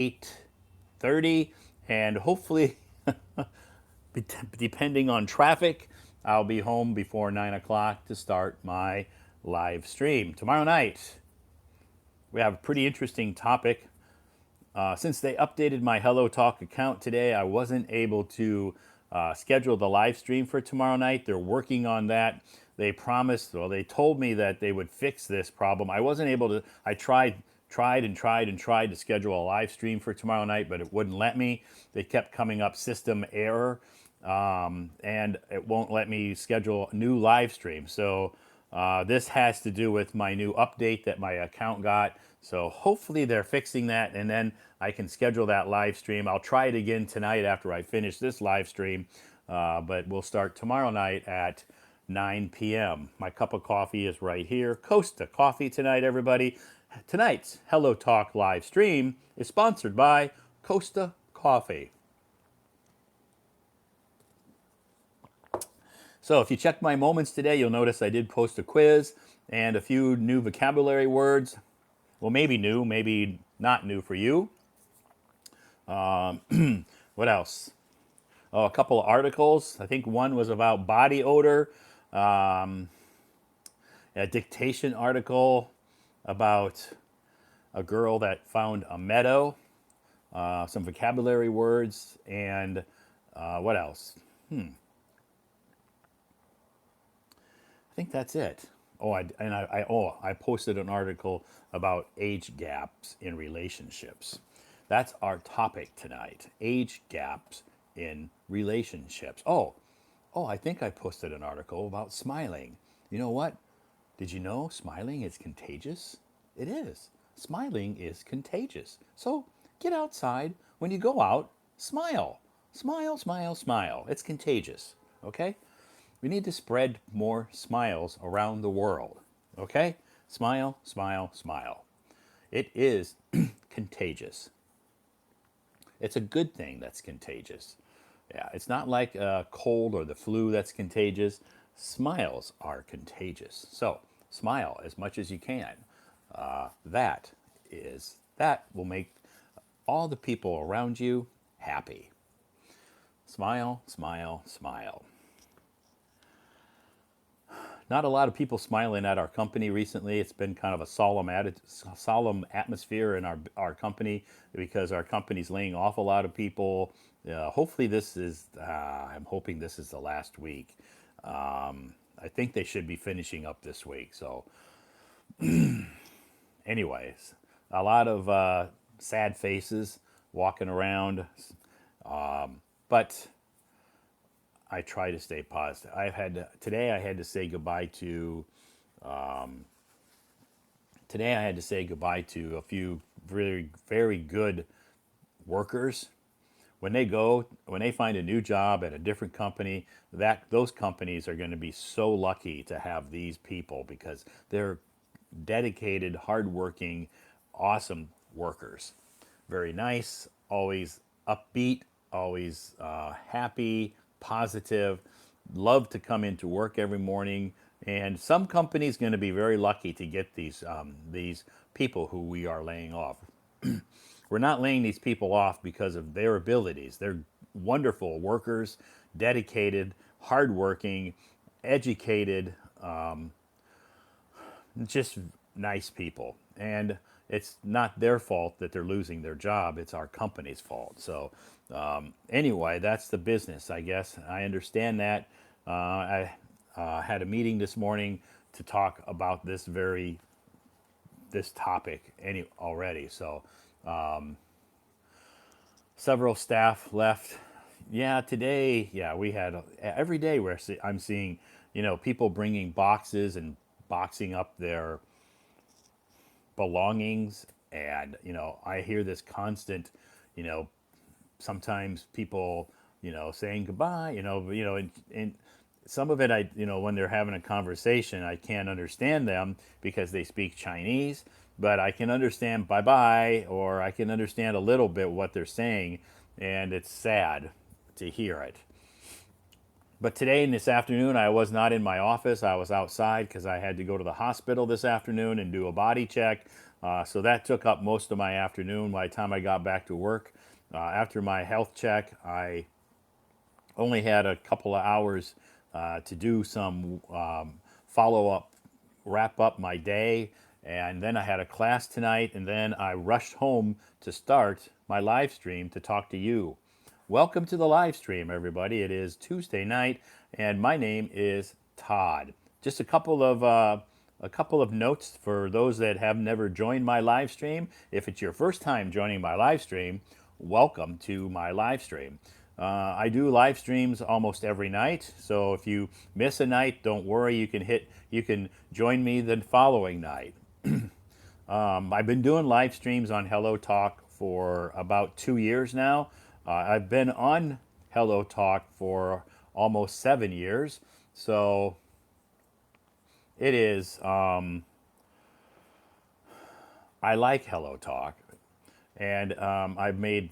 8:30, and hopefully, depending on traffic, I'll be home before 9 o'clock to start my live stream tomorrow night. We have a pretty interesting topic. Since they updated my Hello Talk account today, I wasn't able to schedule the live stream for tomorrow night. They're working on that. They promised, well, they told me that they would fix this problem. I wasn't able to, I tried to schedule a live stream for tomorrow night, but it wouldn't let me. They kept coming up system error, and it won't let me schedule a new live stream. So this has to do with my new update that my account got. So hopefully they're fixing that, and then I can schedule that live stream. I'll try it again tonight after I finish this live stream, but we'll start tomorrow night at 9 p.m. My cup of coffee is right here. Costa Coffee tonight, everybody. Tonight's Hello Talk live stream is sponsored by Costa Coffee. So if you check my moments today, you'll notice I did post a quiz and a few new vocabulary words. Well, maybe new, maybe not new for you. What else? Oh, a couple of articles. I think one was about body odor, a dictation article about a girl that found a meadow, some vocabulary words, and what else? I think that's it. Oh, I posted an article about age gaps in relationships. That's our topic tonight: age gaps in relationships. Oh, I think I posted an article about smiling. You know what? Did you know smiling is contagious? It is. Smiling is contagious. So get outside. When you go out, smile. Smile, smile, smile. It's contagious. Okay? We need to spread more smiles around the world. Okay? Smile, smile, smile. It is contagious. It's a good thing that's contagious. Yeah, it's not like a cold or the flu that's contagious. Smiles are contagious. So smile as much as you can. That will make all the people around you happy. Smile, smile, smile. Not a lot of people smiling at our company recently. It's been kind of a solemn atmosphere in our company because our company's laying off a lot of people. Hopefully, I'm hoping this is the last week. I think they should be finishing up this week. So, anyways, a lot of sad faces walking around, but I try to stay positive. Today. I had to say goodbye to. Today I had to say goodbye to a few very very good workers. When they find a new job at a different company, that those companies are going to be so lucky to have these people because they're dedicated, hardworking, awesome workers. Very nice, always upbeat, always happy, positive, love to come into work every morning. And some companies going to be very lucky to get these people who we are laying off. We're not laying these people off because of their abilities. They're wonderful workers, dedicated, hardworking, educated, just nice people. And it's not their fault that they're losing their job. It's our company's fault. So anyway, that's the business, I guess. I understand that. I had a meeting this morning to talk about this topic already. So several staff left. Yeah, today, yeah, we had every day I'm seeing, people bringing boxes and boxing up their belongings, and I hear this constant, you know, sometimes people, saying goodbye, and some of it when they're having a conversation, I can't understand them because they speak Chinese, but I can understand bye bye, or I can understand a little bit what they're saying, and it's sad to hear it. But today and this afternoon, I was not in my office. I was outside because I had to go to the hospital this afternoon and do a body check. So that took up most of my afternoon. By the time I got back to work, after my health check, I only had a couple of hours to do some follow up, wrap up my day, and then I had a class tonight, and then I rushed home to start my live stream to talk to you. Welcome to the live stream, everybody. It is Tuesday night, and my name is Todd. Just a couple of notes for those that have never joined my live stream. If it's your first time joining my live stream, welcome to my live stream. I do live streams almost every night, so if you miss a night, don't worry. You can join me the following night. I've been doing live streams on Hello Talk for about 2 years now. I've been on Hello Talk for almost 7 years, so it is. I like Hello Talk, and I've made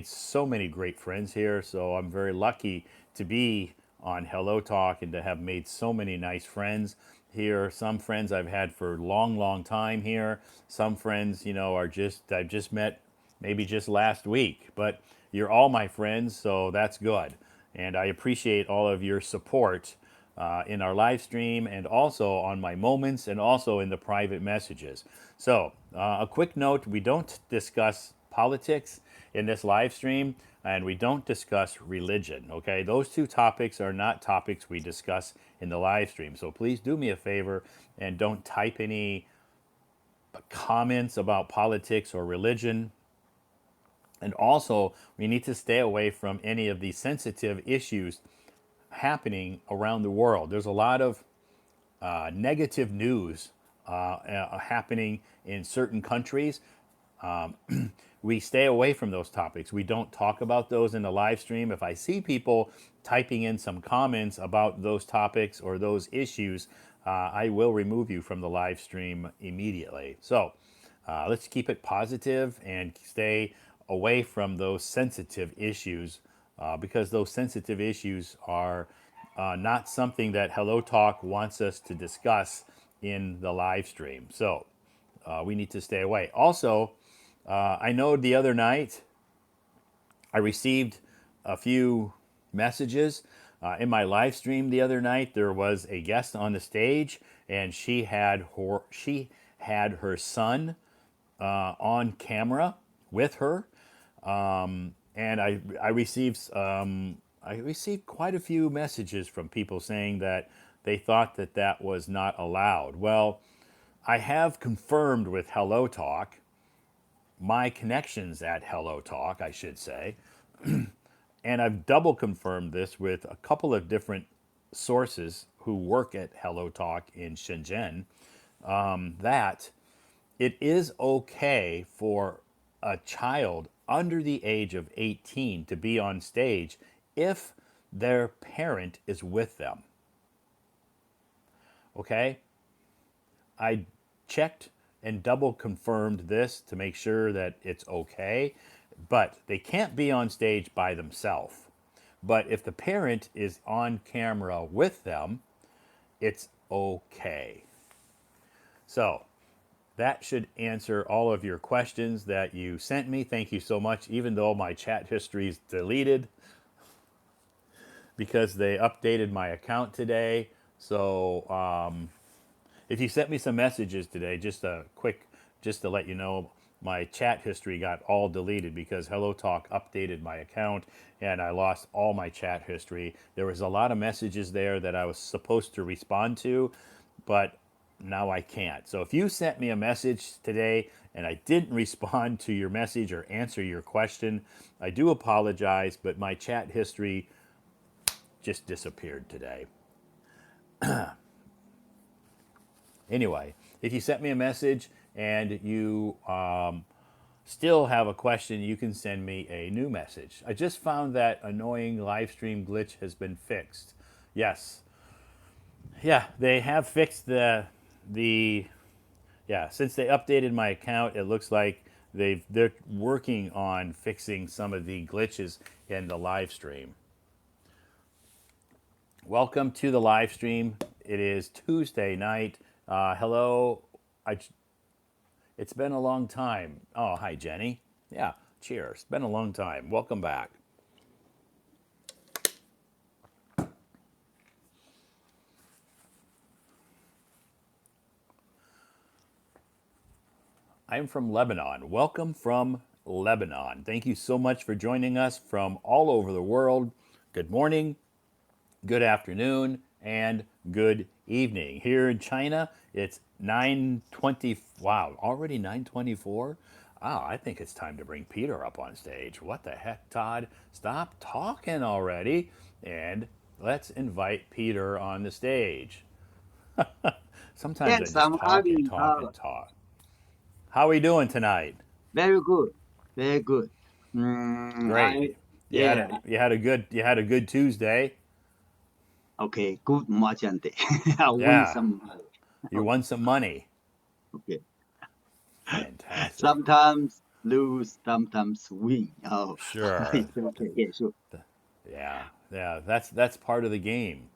so many great friends here, so I'm very lucky to be on Hello Talk and to have made so many nice friends here. Some friends I've had for a long, long time here. Some friends, I've just met maybe just last week, but you're all my friends, so that's good. And I appreciate all of your support in our live stream and also on my moments and also in the private messages. So, a quick note, we don't discuss politics in this live stream and we don't discuss religion, okay? Those two topics are not topics we discuss in the live stream. So please do me a favor and don't type any comments about politics or religion. And also, we need to stay away from any of the sensitive issues happening around the world. There's a lot of negative news happening in certain countries. We stay away from those topics. We don't talk about those in the live stream. If I see people typing in some comments about those topics or those issues, I will remove you from the live stream immediately. So let's keep it positive and stay away from those sensitive issues because those sensitive issues are not something that Hello Talk wants us to discuss in the live stream. So we need to stay away. Also, I know the other night I received a few messages in my live stream the other night. There was a guest on the stage, and she had her son on camera with her, and I received quite a few messages from people saying that they thought that that was not allowed. Well, I have confirmed with Hello Talk, my connections at Hello Talk, I should say, and I've double confirmed this with a couple of different sources who work at Hello Talk in Shenzhen, that it is okay for a child under the age of 18 to be on stage if their parent is with them. Okay? I checked and double confirmed this to make sure that it's okay, but they can't be on stage by themselves. But if the parent is on camera with them, it's okay. So that should answer all of your questions that you sent me. Thank you so much, even though my chat history is deleted because they updated my account today. So if you sent me some messages today, just to let you know, my chat history got all deleted because Hello Talk updated my account and I lost all my chat history. There was a lot of messages there that I was supposed to respond to, but now I can't. So if you sent me a message today and I didn't respond to your message or answer your question, I do apologize, but my chat history just disappeared today. Anyway, if you sent me a message and you still have a question, you can send me a new message. I just found that annoying live stream glitch has been fixed. Yes. Yeah, they have fixed since they updated my account, it looks like they're working on fixing some of the glitches in the live stream. Welcome to the live stream. It is Tuesday night. Hello. It's been a long time. Oh, hi, Jenny. Yeah, cheers. Been a long time. Welcome back. I'm from Lebanon. Welcome from Lebanon. Thank you so much for joining us from all over the world. Good morning, good afternoon, and good evening. Here in China, it's 9:20. Wow, already 9:24. Wow, I think it's time to bring Peter up on stage. What the heck, Todd? Stop talking already, and let's invite Peter on the stage. Sometimes I Yes, just I'm talk and having talk and talk. How are we doing tonight? very good, very good. Great. Yeah, You had a good Tuesday. okay, good mahjong day. I win Yeah, some money. you won some money. Okay, Fantastic. sometimes lose, sometimes win. Oh, Sure. it's okay. Yeah, sure. Yeah, yeah. That's part of the game.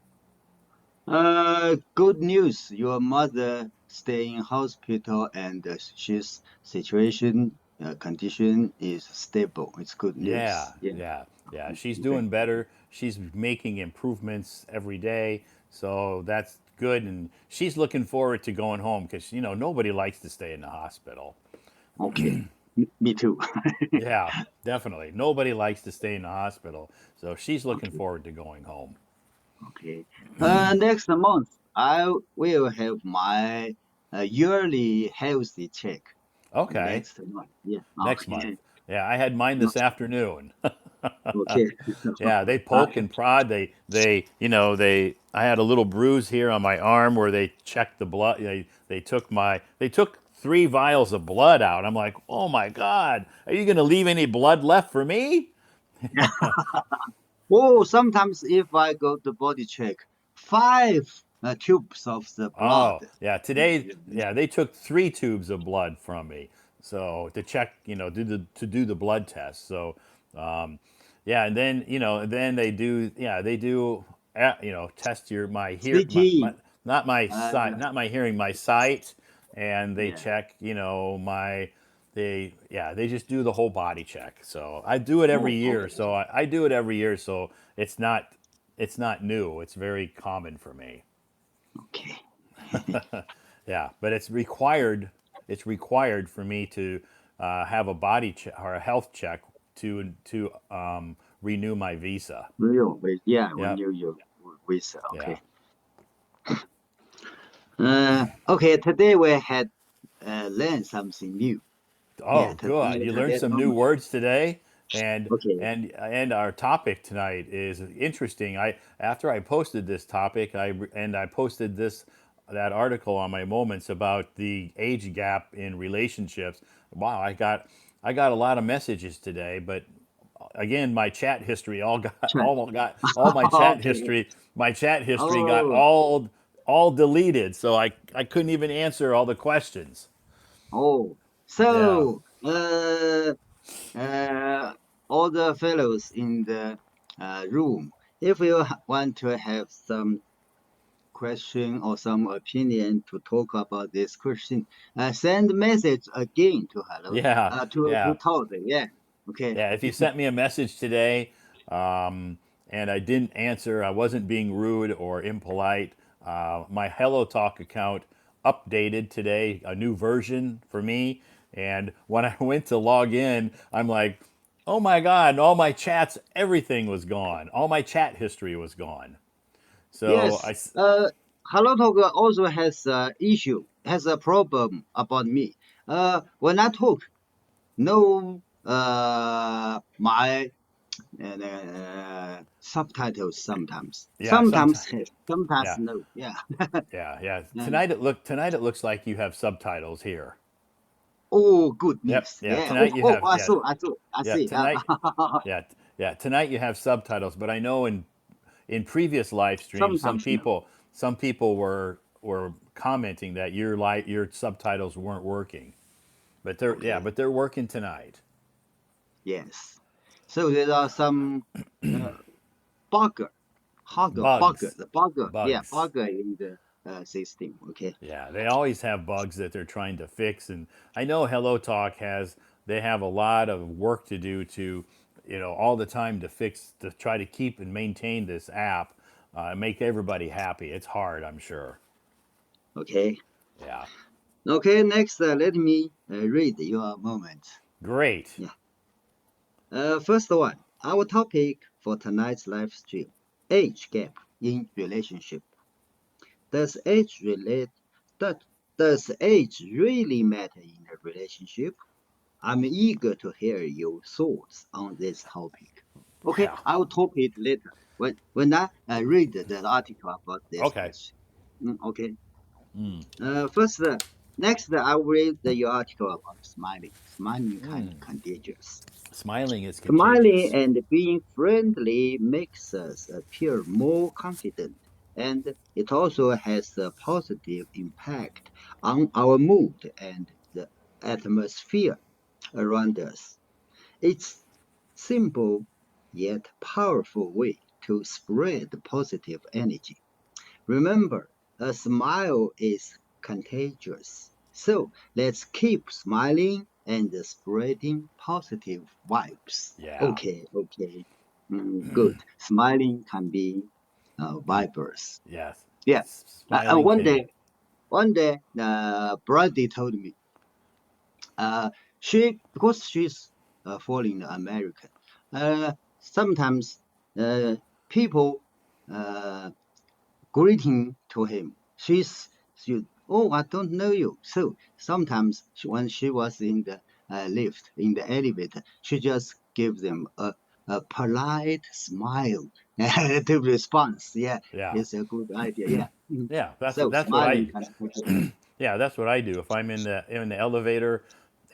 Good news. Your mother stay in hospital and she's situation condition is stable. It's good Yeah, news. Yeah. yeah, yeah. She's Okay. doing better. She's making improvements every day. So that's good. And she's looking forward to going home because, nobody likes to stay in the hospital. Okay. Me too. Yeah, definitely. Nobody likes to stay in the hospital. So she's looking Okay. forward to going home. Okay. Next month, I will have my yearly healthy check. Okay, Next month. Yeah. next month. Okay. Yeah, I had mine this afternoon. Okay. Yeah, they poke Okay. and prod. I had a little bruise here on my arm where they checked the blood. They took 3 vials of blood out. I'm like, oh my God, are you going to leave any blood left for me? Oh, sometimes if I go to body check, five tubes of the blood. Oh, yeah. Yeah. Today, yeah, they took 3 tubes of blood from me. So to check, to do the blood test. So, um, yeah, and then they do, test my hear, my CT. not my Uh, sight, not my hearing, my sight, and they yeah. check, they just do the whole body check. So I do it every Oh, year. okay. So I do it every year. So it's not new. It's very common for me. Okay. Yeah, but it's required. It's required for me to have a body check or a health check to renew my visa. Real. Yeah, when Yep. you visa. Yeah. Okay. Okay. Today we had learned something new. Yeah. Oh, good. You learned Today some new words today, and okay. and our topic tonight is interesting. I After I posted this topic, I posted that article on my moments about the age gap in relationships. Wow, I got a lot of messages today, but again, my chat history Check. all Okay. my chat history got Oh. all deleted, so I couldn't even answer all the questions. Oh. Yeah. So uh, all the fellows in the room, if you want to have some question or some opinion to talk about this question, send message again to hello Yeah, to yeah, Todd. Yeah. Okay. yeah. If you sent me a message today, and I didn't answer, I wasn't being rude or impolite. My Hello Talk account updated today, a new version for me. And when I went to log in, I'm like, oh my God, all my chats, everything was gone. All my chat history was gone. So Yes. Hello Talk also has issue, has a problem about me. When I talk, no my subtitles sometimes. yeah, Sometimes sometimes, yes, sometimes yeah, no. Yeah. yeah. And, Tonight it looks like you have subtitles here. oh, good Yep, news. yeah. Yeah. Oh, Tonight you oh, have yeah, I yeah. see. Yeah, yeah. Tonight you have subtitles, but I know in previous live streams, Sometimes no. some people were commenting that your subtitles weren't working, but Okay. they're working tonight. Yes. So there are some uh, bugger, Bugs, the bugger. Yeah, bugs. bugger in the system. Okay. Yeah, they always have bugs that they're trying to fix, and I know Hello Talk has. They have a lot of work to do to, all the time to fix, to try to keep and maintain this app, and make everybody happy. It's hard, I'm sure. Okay. Yeah, Okay. Next, let me read your moment. great. Yeah. First one, our topic for tonight's live stream: age gap in relationship. Does age relate? That does age really matter in a relationship? I'm eager to hear your thoughts on this topic. Okay, Yeah. I'll talk it later when I read the article about this Okay. question. Okay. Mm. First, next, I will read your article about smiling. Smiling kind of contagious. Smiling is Smiling contagious. and being friendly makes us appear more confident, and it also has a positive impact on our mood and the atmosphere around us. It's simple yet powerful way to spread positive energy. Remember, a smile is contagious. So let's keep smiling and spreading positive vibes. Yeah. Okay, okay. Good. Smiling can be vibers. Yes. Yeah. Smiling can. One day, Brady told me, because she's foreign American, sometimes people uh, greeting to him. Oh, I don't know you. So sometimes when she was in the lift, in the elevator, she just gives them a polite smile to response. Yeah, Yeah. it's a good idea. Yeah. Yeah. That's So that's what smiling I. can push. Yeah, that's what I do. If I'm in the elevator,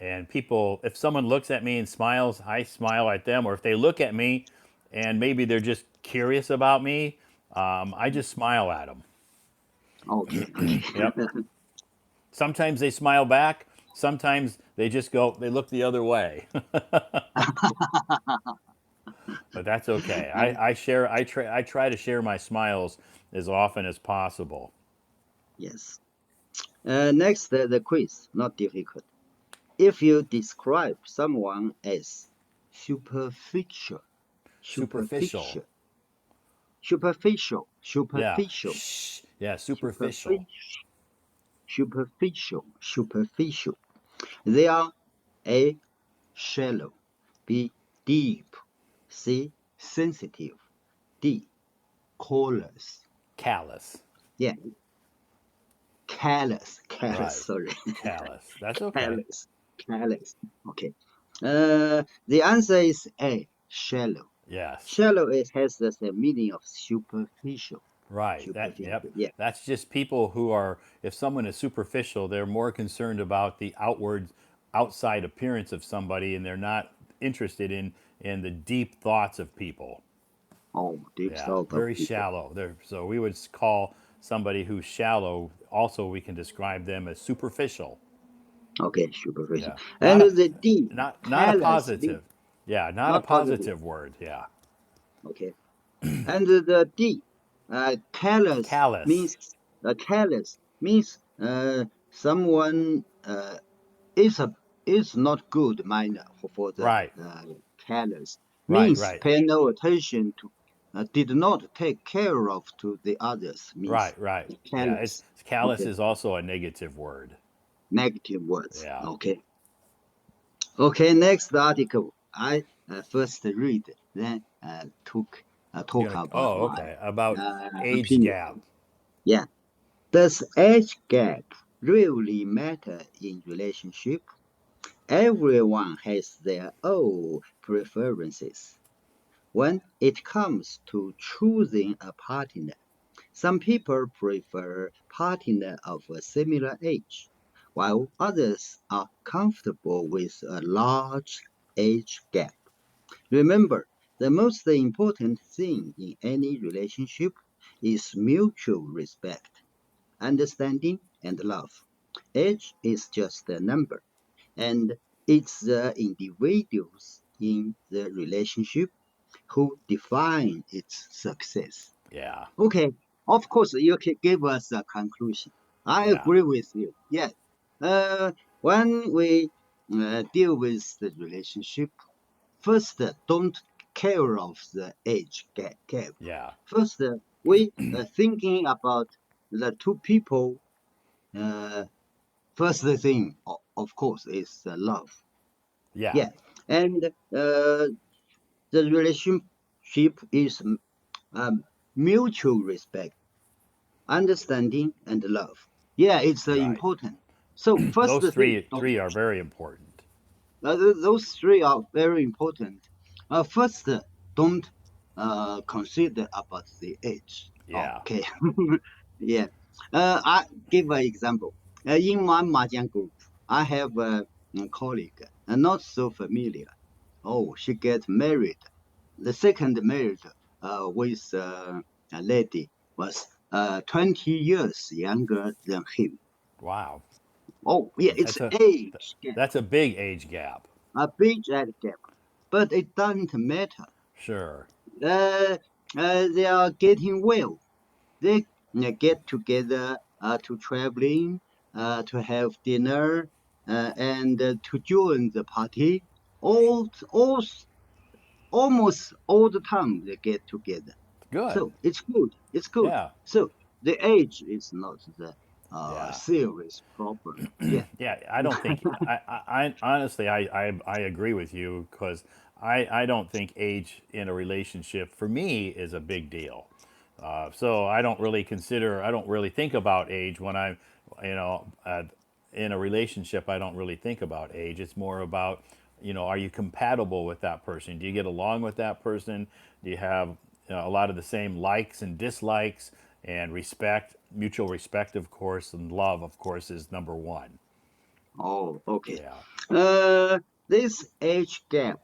and people, if someone looks at me and smiles, I smile at them. Or if they look at me, and maybe they're just curious about me, I just smile at them. Okay, okay. Yep. Sometimes they smile back. Sometimes they just go. They look the other way. But that's okay. I share. I try to share my smiles as often as possible. Yes. Next, the quiz, not difficult. If you describe someone as superficial, Superficial. superficial, superficial, Yeah. superficial, Shh. Yeah. Superficial. superficial, superficial. They are A, shallow, B, deep, C, sensitive, D, callous. Callous. Yeah, callous, Right. sorry, Callous. That's okay. callous, callous. Okay. The answer is A, shallow. Yes. Shallow it has the same meaning of superficial. Right. Yep. Superficial, yeah. That's just people who are. If someone is superficial, they're more concerned about the outside appearance of somebody, and they're not interested in the deep thoughts of people. Oh, deep Yeah. thought of Very people. shallow. So we would call somebody who's shallow. Also, we can describe them as superficial. Okay, superficial. Yeah. And the D, Not a callous, means positive. Yeah. Not a not positive. positive word. Yeah. Okay. And the D, Callous. callous means someone is a is not good mind for the Right. callous. Right. Means Right. pay no attention to, did not take care of to the others. Means Right. Right. Yeah. It's callous. callous Okay, is also a negative word. negative words. Yeah. Okay. Okay, next article. I first read, then You're talk gonna. about Oh, my okay. About age opinion. gap. Yeah. Does age gap really matter in relationship? Everyone has their own preferences. When it comes to choosing a partner, some people prefer partner of a similar age, while others are comfortable with a large age gap. Remember, the most important thing in any relationship is mutual respect, understanding, and love. Age is just a number, and it's the individuals in the relationship who define its success. Yeah. Okay, Of course, you can give us a conclusion. I Yeah, agree with you. Yes. When we deal with the relationship, first, don't care of the age gap. yeah, First, we thinking about the two people. Uh, First thing, of course, is love. yeah, Yeah, and the relationship is mutual respect, understanding, and love. Yeah, it's right. important. So first Those thing, three are very important. those three are very important. First, don't consider about the age. Yeah, Okay, yeah. I give an example. In my mahjong group, I have a colleague, not so familiar. Oh, she gets married. The second marriage with a lady was 20 years younger than him. wow. Oh, yeah, it's That's a age gap, that's a big age gap. a big age gap. But it doesn't matter. Sure. Uh, they are getting well. They get together to traveling, to have dinner, and to join the party. All, almost all the time they get together. Good. So it's good. It's good. Yeah. So the age is not the Yeah. serious problem. Yeah. Yeah. I don't think I honestly I agree with you because I don't think age in a relationship for me is a big deal. So I don't really think about age when I'm, you know, in a relationship. I don't really think about age. It's more about, are you compatible with that person? Do you get along with that person? Do you have, a lot of the same likes and dislikes and respect, mutual respect, of course, and love, of course, is number one. Oh, okay. Yeah. This age gap,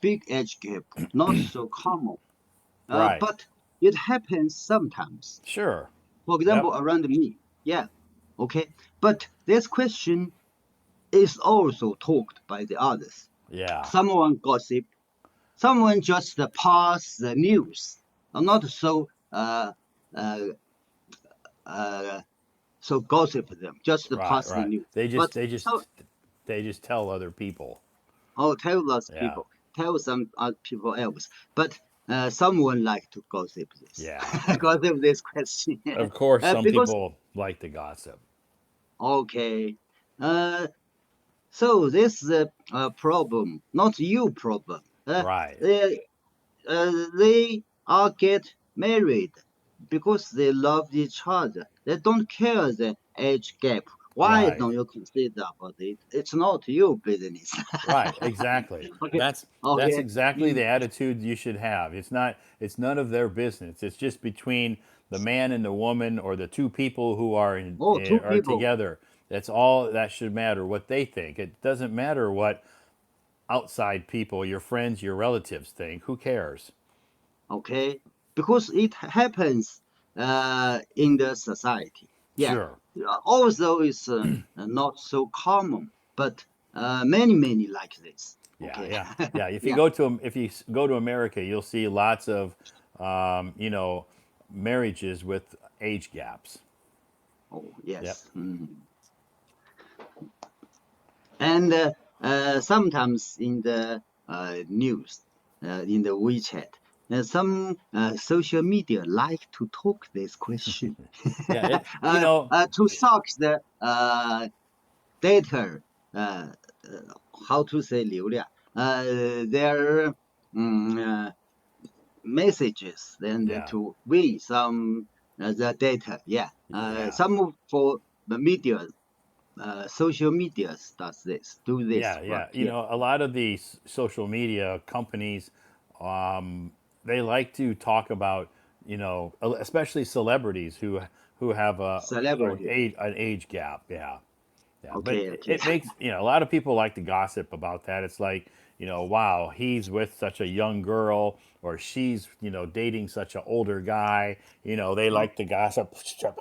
big age gap, not so common. Right. But it happens sometimes. Sure. For Yep. example, around me. Yeah. Okay. But this question is also talked by the others. Yeah. Someone gossip. Someone just pass the news. Not so uh, uh, so gossip them. Just Right. pass the Right. news. They But just they so just they just tell other people. tell us Yeah. people, tell some other people else. But someone like to gossip this, Yeah. gossip this question, Of course, some because people like to gossip. okay. Uh, so this is a problem, not you problem. Right. They they all get married because they love each other. They don't care the age gap. Why Right. don't you consider about it? It's not your business. Right. Exactly. Okay. That's Okay. exactly Mm. the attitude you should have. It's none of their business. It's just between the man and the woman or the two people who Oh, two are people. together. That's all that should matter, what they think. It doesn't matter what outside people, your friends, your relatives think. Who cares? Okay, because it happens in the society. Yeah, Sure. although it's not so common, but many like this. Yeah, Okay. yeah, yeah. Yeah. If you go to America, you'll see lots of, marriages with age gaps. Oh, Yep. yes. And sometimes in the news, in the WeChat, some social media like to talk this question Yeah. to suck the data, uh, how to say 流量, their messages and Yeah, to win some the data. Yeah, yeah, some for the media, social media does this, do this yeah, for yeah. us. Yeah. A lot of these social media companies, they like to talk about, especially celebrities who have Celebrity. an age gap. Yeah. Yeah, but Okay, okay. it makes, a lot of people like to gossip about that. It's like, wow, he's with such a young girl or she's, dating such an older guy. They Oh, like to gossip. yeah,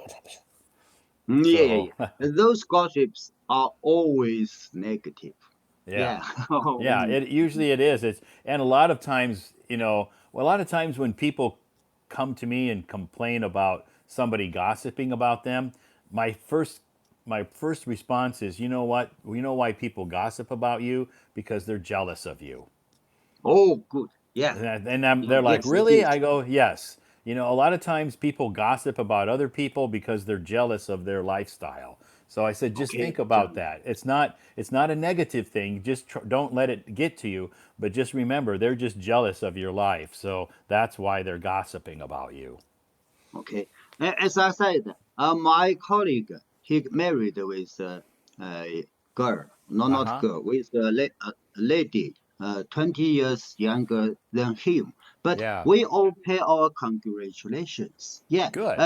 So, yeah, yeah. Those gossips are always negative. yeah. Yeah. Yeah, it usually it is. It's and a lot of times, a lot of times when people come to me and complain about somebody gossiping about them, my first my first response is, you know what? You know why people gossip about you? Because they're jealous of you. Oh, good. Yeah. They're like, Yes, it really? is. I go, yes. You know, a lot of times people gossip about other people because they're jealous of their lifestyle. So I said, just Okay, think about John. that. It's not a negative thing. Just don't let it get to you. But just remember, they're just jealous of your life. So that's why they're gossiping about you. Okay. As I said, my colleague, he married with a girl, no, Uh not huh. girl, with a lady, 20 years younger than him. But Yeah. we all pay our congratulations. Yeah. Good.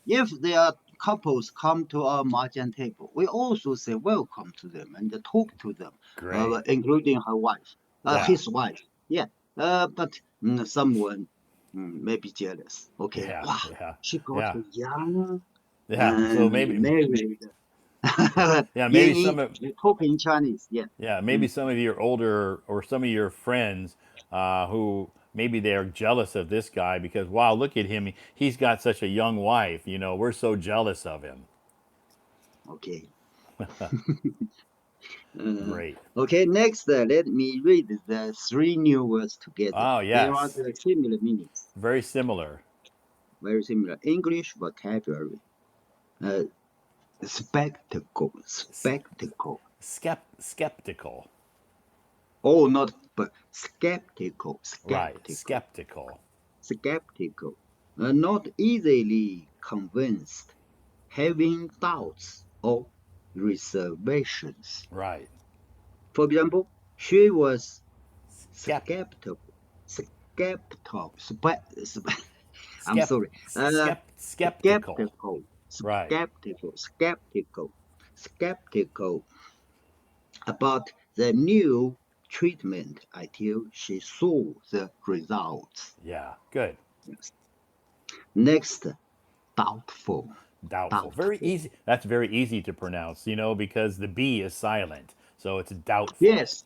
If their couples come to our mahjong table, we also say welcome to them and talk to them, Great. including her wife, Yeah. his wife. Yeah. But someone may be jealous. Okay. Yeah. Wow. Yeah. She got Yeah. young Yeah. So and maybe, married. yeah, maybe in, some of, talk in Chinese. Yeah. yeah, maybe Mm, some of your older or some of your friends who maybe they're jealous of this guy because wow, look at him, he's got such a young wife. You know, we're so jealous of him. okay. Uh, Great. okay. Next, let me read the three new words together. Oh They are yes, the similar meanings. very similar. Very similar. English vocabulary. Uh, spectacle. S- Spectacle. skeptical. Oh, not but skeptical. Right. Skeptical. Skeptical. Skeptical. Not easily convinced, having doubts or reservations. Right. For example, she was Skep. skeptical. Skeptical. I'm Skep. sorry. Skeptical. Skeptical. Right. Skeptical about the new treatment until she saw the results. Yeah. Good. Yes. Next, doubtful. Doubtful. Very Doubtful. easy. That's very easy to pronounce, because the B is silent. So it's doubtful. Yes.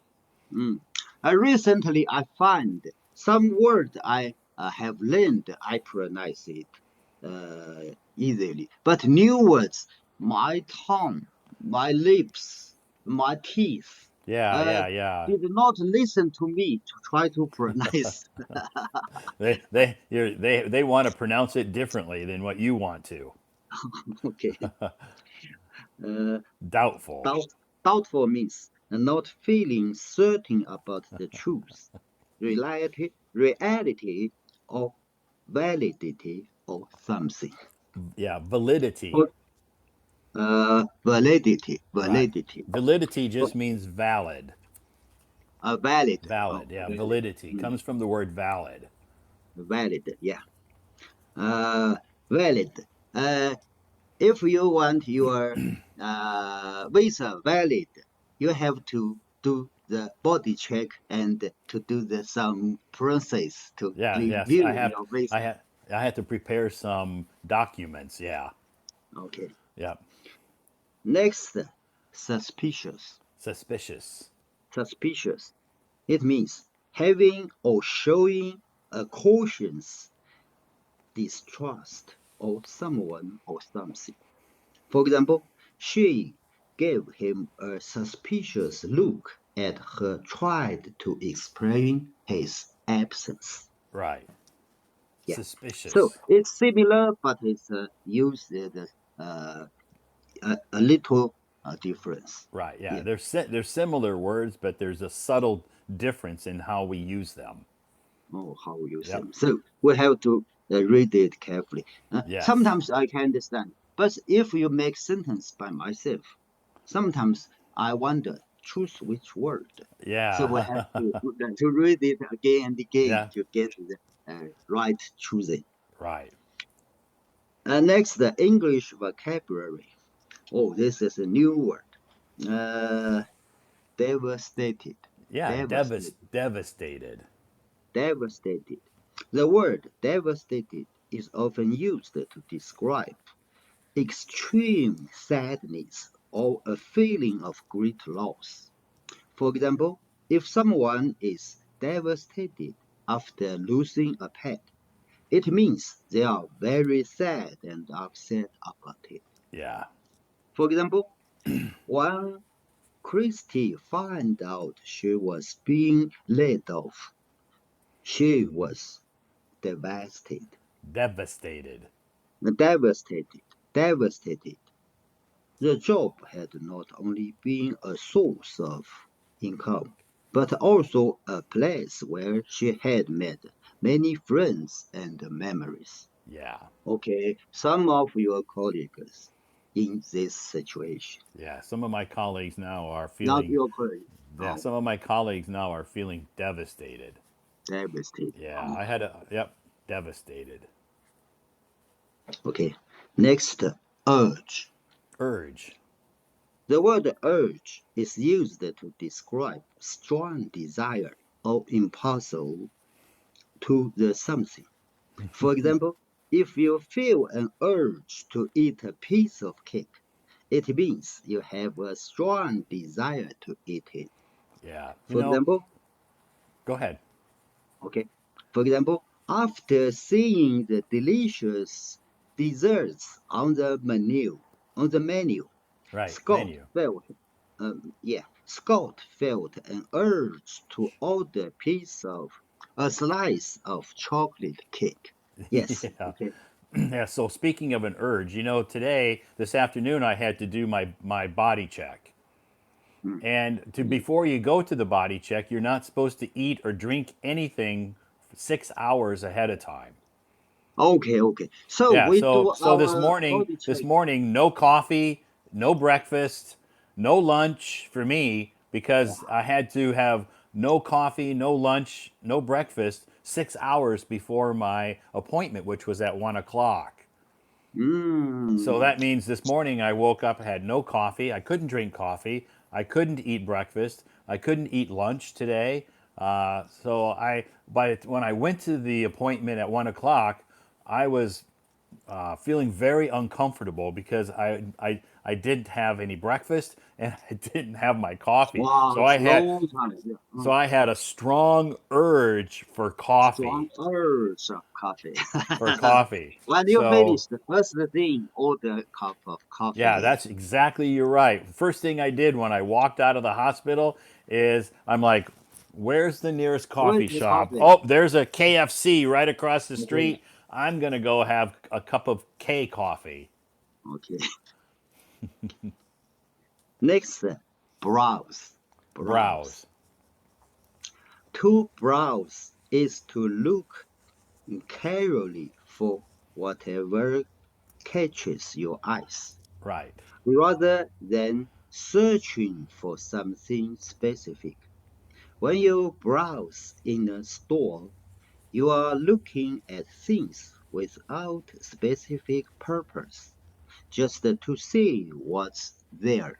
Mm. Recently, I find some word I have learned, I pronounce it easily. But new words, my tongue, my lips, my teeth, Yeah, uh, yeah, yeah. did not listen to me to try to pronounce. They want to pronounce it differently than what you want to. Okay. Uh, Doubtful. doubt, doubtful means not feeling certain about the truth, reality or validity of something. Yeah, validity. Or, validity, Right. validity, Validity or, just means valid. valid. Oh, Valid. Yeah, valid. validity Mm, comes from the word valid. valid. Yeah. Uh, valid. Uh, if you want your visa valid, you have to do the body check and to do the some process to Yeah, yes. review your I visa. have I had to prepare some documents. Yeah. Okay. Yeah. Next, suspicious. Suspicious. Suspicious. It means having or showing a cautious distrust of someone or something. For example, she gave him a suspicious look at her tried to explain his absence. Right. Yeah. So Suspicious. it's similar, but it's used uh, a little difference. Right. Yeah. Yeah. They're similar words, but there's a subtle difference in how we use them. Oh, how we use Yep. them. So we have to read it carefully. Yes. Sometimes I can understand, but if you make sentence by myself, sometimes I wonder choose which word. So we have Yeah. to read it again and again Yeah. to get the right choosing. Right. Next, the English vocabulary. Oh, this is a new word. Uh, devastated. Yeah. Devastated. Devastated. Devastated. The word devastated is often used to describe extreme sadness or a feeling of great loss. For example, if someone is devastated after losing a pet, It means they are very sad and upset about it. Yeah. For example, when Christy found out she was being laid off, she was devastated, Devastated. devastated, devastated. The job had not only been a source of income, but also a place where she had made many friends and memories. Yeah. Okay, some of your colleagues in this situation, Yeah. Some of my colleagues now are not feeling your colleagues, yeah, oh, some of my colleagues now are feeling devastated. devastated. Yeah, Oh, I had a yep, devastated. okay, next, urge. Urge. The word urge is used to describe strong desire or impulse to the something. For example, if you feel an urge to eat a piece of cake, it means you have a strong desire to eat it. Yeah. For example, Go ahead. okay, for example, after seeing the delicious desserts on the menu, Right. Scott Menu. felt, Scott felt an urge to order a slice of chocolate cake. Yes, Yeah. okay. Yeah, so speaking of an urge, today, this afternoon, I had to do my body check. Mm, And to mm. before you go to the body check, you're not supposed to eat or drink anything 6 hours ahead of time. Okay, okay. So Yeah, we so do so our body this check. morning, no coffee, no breakfast, no lunch for me because I had to have no coffee, no lunch, no breakfast 6 hours before my appointment, which was at 1 o'clock. So Mm. that means this morning I woke up, had no coffee. I couldn't drink coffee. I couldn't eat breakfast. I couldn't eat lunch today. When I went to the appointment at 1 o'clock, I was feeling very uncomfortable because I didn't have any breakfast and I didn't have my coffee. Wow, So it's I a had long time. Yeah. so I had a strong urge for Strong coffee. urge of coffee. For coffee. When you So finish the first thing, order a cup of yeah, coffee. that's exactly you're right. First thing I did when I walked out of the hospital is I'm like, where's the nearest Where's coffee the shop? coffee? Oh, there's a KFC right across the Okay, street. I'm going to go have a cup of K coffee. okay. Next, browse. Browse. Browse. To browse is to look carefully for whatever catches your eyes, Right. rather than searching for something specific. When you browse in a store, you are looking at things without specific purpose, just to see what's there.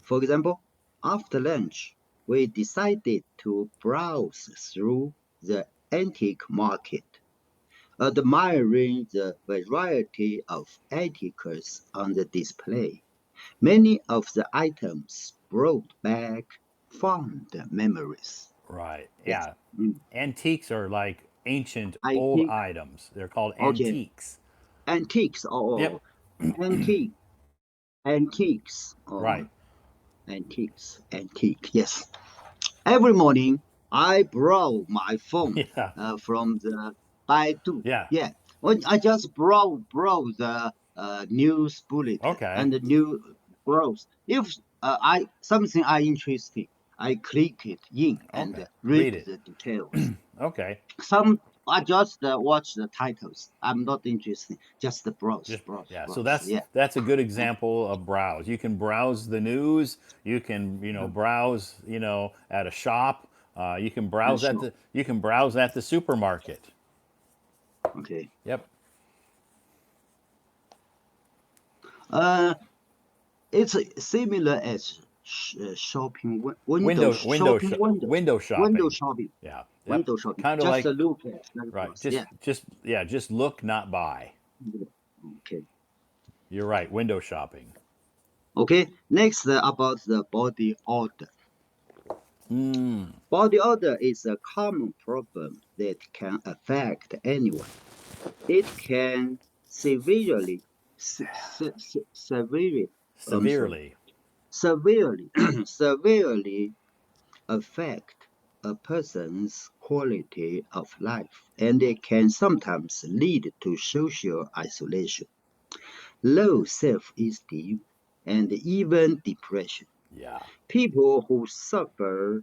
For example, after lunch, we decided to browse through the antique market, admiring the variety of antiques on the display. Many of the items brought back fond memories. Right. Yes. Yeah. Mm. Antiques are like ancient old Antique. items. They're called Okay. antiques. Antiques. Oh, Yep. antique. Antiques. Oh, Right. antiques. Antique. Yes. Every morning, I borrow my phone Yeah. from the Baidu. Yeah. Yeah, when I just browse the news bulletin Okay. and the new browse. If I something I interested, I click it in and Okay. read Read it. the details. Okay. Some I just watch the titles. I'm not interested. Just the browse, Just browse, yeah. So browse. Yeah. that's a good example of browse. You can browse the news. You can browse at a shop. And show. You can browse at the supermarket. Okay. Yep. Uh, it's similar as window shopping Window window shopping. shopping Yeah. Yep. window shopping. Kind of Just a like look at that right. was yeah. Just look, not buy. Okay. You're right. Window shopping. Okay. Next about the body odor. Body odor is a common problem that can affect anyone. It can severely, I'm sorry, Severely. severely, severely affect a person's quality of life, and it can sometimes lead to social isolation, low self-esteem, and even depression. Yeah. People who suffer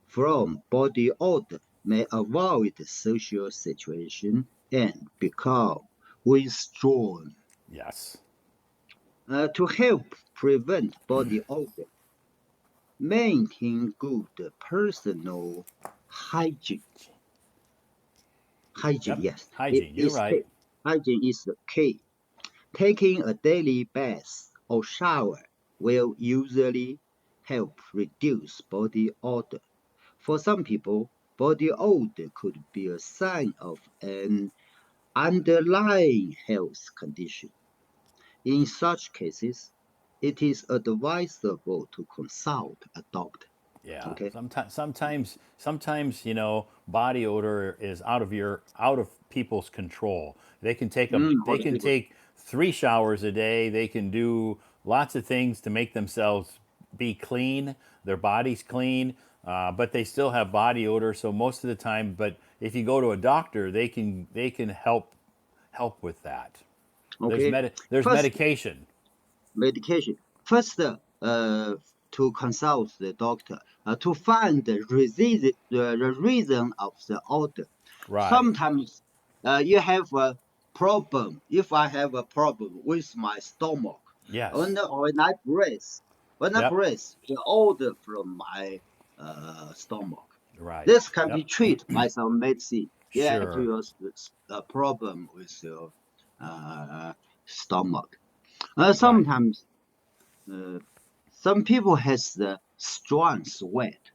from body odor may avoid social situation and become withdrawn. Yes. To help prevent body odor, maintain good personal hygiene. Hygiene, Yep. yes, it Hygiene. You're is right. key. Hygiene is the key. Taking a daily bath or shower will usually help reduce body odor. For some people, body odor could be a sign of an underlying health condition. In such cases, it is advisable to consult a doctor. Yeah. Okay. Sometimes, body odor is out of people's control. They Other can people. take 3 showers a day. They can do lots of things to make themselves be clean, their body's clean, but they still have body odor. So most of the time, but if you go to a doctor, they can help with that. Okay. There's First, medication. medication. First, to consult the doctor to find the reason of the odor. Right. Sometimes you have a problem. If I have a problem with my stomach, Yes. when I Yep. breathe, the odor from my stomach. Right. This can be Yep. treated by some medicine. Yeah, to Sure. your problem with your stomach. Right. Sometimes uh, some people has the strong sweat.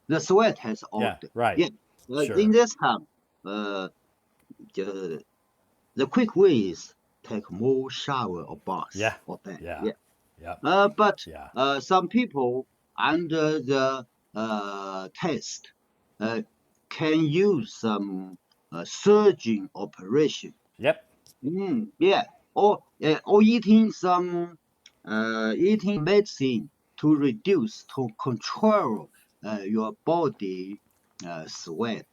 The sweat has Yeah. odor. Right. Yeah. In Sure. this time, uh, the, the quick way is take more shower or bath Yeah. or bath. Yeah. Yeah. Yep. But Yeah. some people under the test uh, can use some surging operation. Yep. Yeah, or eating medicine to reduce to control your body sweat.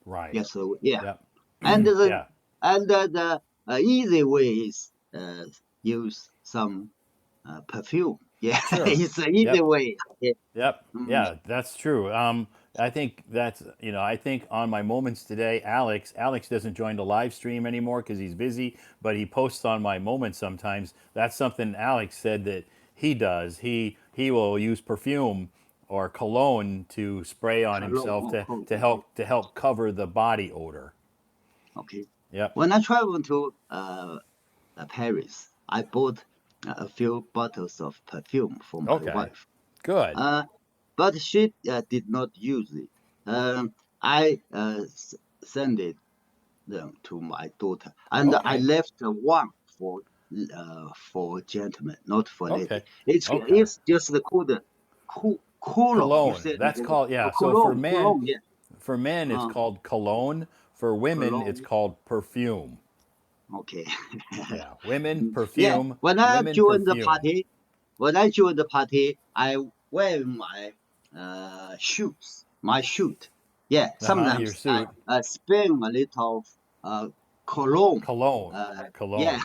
Right. Yeah, so yeah, Yep. and the Yeah. easy way is use some perfume. Yeah, Sure. it's an easy Yep. way. Yeah. Yep. Mm, Yeah, that's true. I think I think on my moments today, Alex doesn't join the live stream anymore because he's busy, but he posts on my moments sometimes. That's something Alex said that he does. He will use perfume or cologne to spray on hello. himself Oh, cool. Okay. to help cover the body odor. Okay. Yep. When I traveled to Paris, I bought a few bottles of perfume for my Okay. wife. Good. Uh, but she did not use it. I sent it them to my daughter, and I Okay. left one for gentlemen, not for lady. Okay. Okay. It's just the cologne. You Cologne. said That's called, yeah. So cologne, yeah. for men it's Uh, called cologne. For women it's Cologne. called perfume. Okay. Yeah. Women Yeah. perfume. When I Women joined the perfume. party, when I joined the party, I wear my shoes, my shoe. Yeah, Your sometimes I suit. spend a little uh, cologne. Cologne. Yeah, Cologne.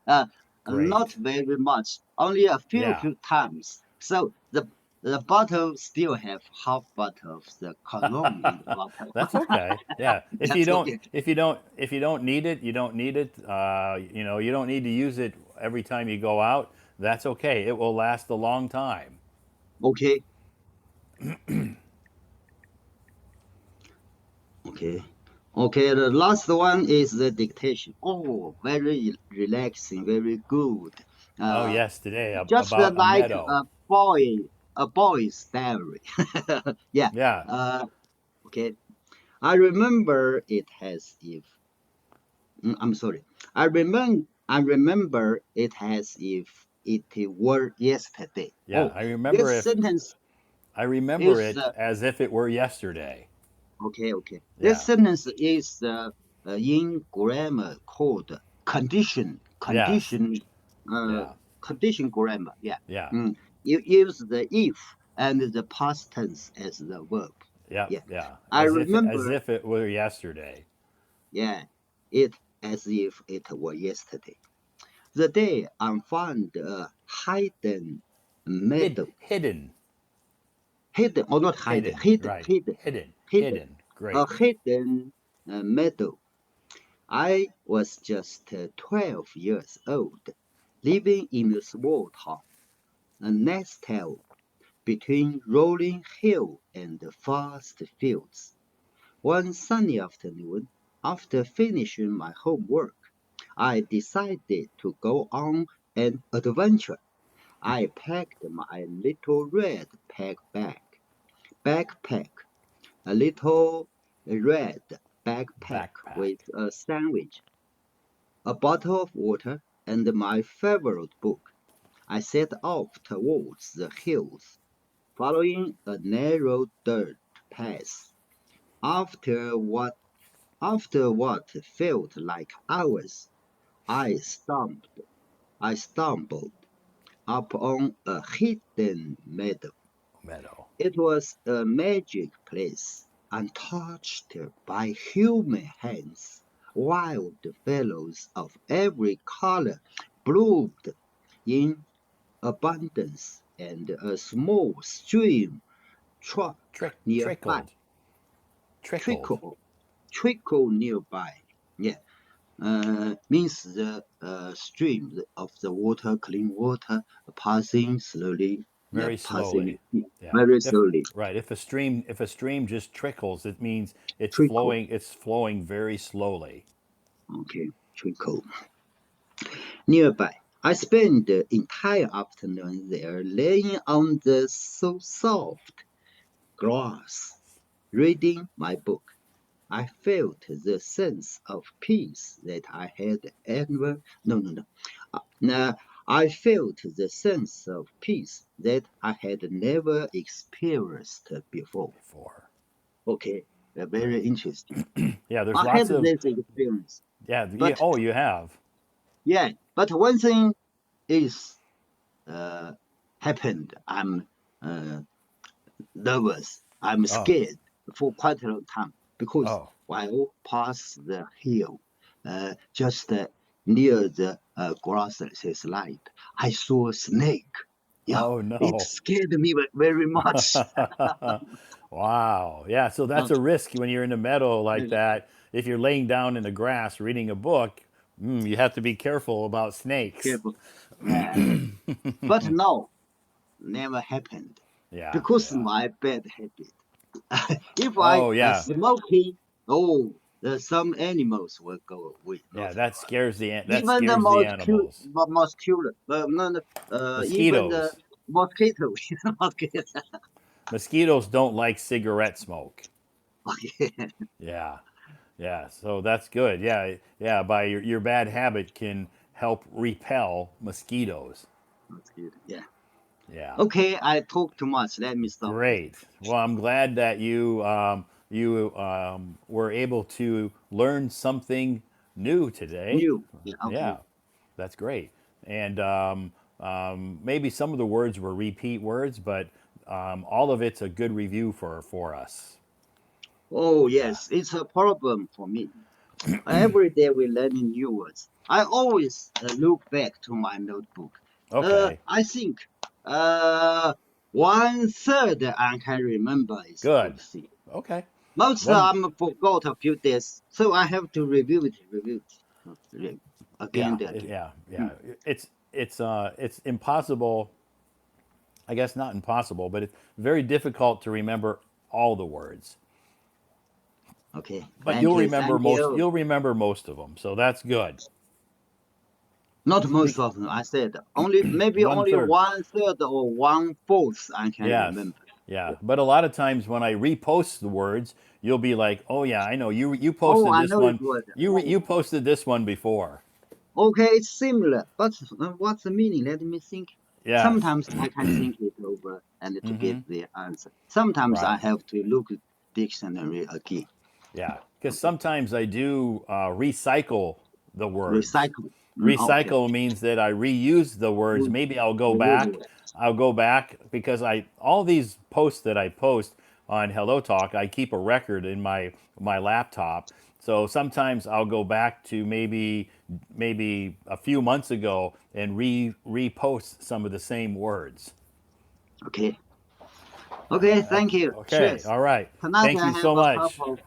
uh, not Great. very much, only a Yeah. few times. So the bottle still have half bottle of the cologne in the bottle. That's okay. Yeah. That's okay. If you don't need it, you don't need it. You don't need to use it every time you go out. That's okay. It will last a long time. Okay, okay. Okay, the last one is the dictation. Oh, very relaxing, very good. Oh Uh, yes, today just about a like meadow. a boy's diary. Yeah. Yeah. Uh, okay. I remember it as if. I'm sorry. I remember it as if it were yesterday. Yeah. Oh, I remember this if sentence. I remember Is it as if it were yesterday. okay, okay. This Yeah. sentence is in grammar called Yes. uh, Yeah. condition grammar. Yeah. Yeah. Mm. You use the if and the past tense as the verb. Yep. Yeah. Yeah. I As remember, if it were yesterday. yeah, it as if it were yesterday. The day I found a hidden medal. Hidden. Hidden, or not hidden, Hidden. hidden, Right. hidden, Hidden. hidden. Hidden. A Great. hidden medal. I was just 12 years old, living in a small town, nestled between rolling hill and vast fields. One sunny afternoon, after finishing my homework, I decided to go on an adventure. I packed my little red backpack, a little red backpack with Backpack. a sandwich, a bottle of water, and my favorite book. I set off towards the hills, following a narrow dirt path. After what after what felt like hours, I stumbled I stumbled upon a hidden meadow. Meadow. It was a magic place, untouched by human hands. Wildflowers of every color bloomed in abundance, and a small stream nearby, Trickled. Trickled. trickle, trickle nearby. Yeah, means the stream of the water, clean water, passing slowly. Yeah, Very passing slowly. Yeah. very If slowly. right, if a stream just trickles, it means Trickle. it's flowing very slowly. Okay, trickle. Nearby, I spent the entire afternoon there, laying on the so soft grass, reading my book. I felt the sense of peace that I had ever. No, no, no. No, I felt the sense of peace that I had never experienced before. Before. Okay, very Great. interesting. Yeah, there's I had lots of this experience, yeah, but oh, you have. yeah, but one thing is uh, happened. I'm uh, nervous. I'm Oh. scared for quite a long time because Oh. while past the hill, just near the grasses light, I saw a snake. Yeah, Oh it no. scared me very much. Wow. Yeah, so that's a Okay, risk when you're in the meadow like very that. If you're laying down in the grass reading a book, you have to be careful about snakes. careful. Yeah, but no, never happened Yeah, because yeah. my bad habit. If I Oh, yeah. smoking, oh, some animals will go away. Not Yeah, that scares that even the scares the animals. mosquito, no, no, even the Mosquitoes. mosquito, mosquito. Mosquitoes don't like cigarette smoke. Okay, Yeah. Yeah, so that's good. Yeah, yeah, by your bad habit can help repel mosquitoes. mosquito. Yeah. Yeah. Okay, I talk too much. Let me stop here. Great. Well, I'm glad that you were able to learn something new today. New. Yeah. Okay. Yeah, that's great. And maybe some of the words were repeat words, but all of it's a good review for us. Oh Yeah. yes, it's a problem for me. Every day we learning new words. I always look back to my notebook. Okay. I think one third I can remember is good Good. thing. Okay. Most One. I'm forgot a few days, so I have to review it again Yeah. and again. Yeah. Hmm. Yeah. It's impossible. I guess not impossible, but it's very difficult to remember all the words. Okay, But you'll remember thank most. you. You'll remember most of them, so that's good. Not most Be, of them. I said only maybe one only third. one third or one fourth I can Yes. remember. Yeah. But a lot of times when I repost the words, you'll be like, "Oh yeah, I know you Oh, posted I this know it one. was. You Oh, posted this one before." okay, it's similar, but what's the meaning? Let me think. Yes. Sometimes I can think it over and to give the answer. Sometimes I Right. have to look dictionary again. Yeah. Because Okay. sometimes I do recycle the words. Recycle. Okay. Recycle means that I reuse the words. You, Maybe I'll go you use back. it. I'll go back because I all these posts that I post on Hello Talk, I keep a record in my laptop. So sometimes I'll go back to maybe a few months ago and repost some of the same words. Okay. Okay. Uh, Thank you. okay. Cheers. All right. Tonight Thank I you have so a cup much. of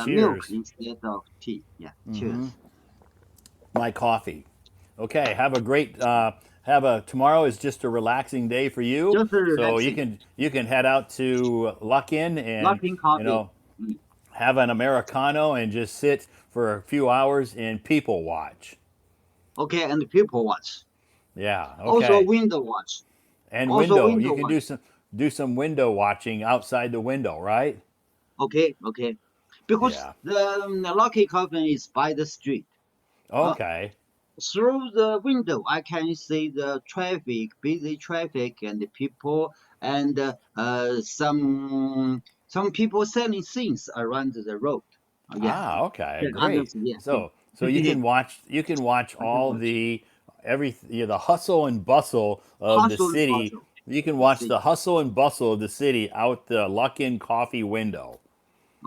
milk Cheers. instead of tea. Yeah. Cheers. My coffee. Okay, have a great have a tomorrow is just a relaxing day for you. Just So relaxing. you can head out to Luckin and Nothing you coffee. know Mm. have an americano and just sit for a few hours and people watch. Okay. And people watch. Yeah, Also okay. window watch. And Also window, you window can watch. do some window watching outside the window, right? Okay. Okay. Because Yeah. the Lucky Coffin is by the street. Uh, Okay. Through the window, I can see the traffic, busy traffic, and the people, and some people selling things around the road. Yeah, Ah, okay, can great. understand. Yeah, can. So you can watch I can all watch the hustle and bustle of the hustle and city. bustle. You can The watch the city. hustle and bustle of the city out the Luckin Coffee window.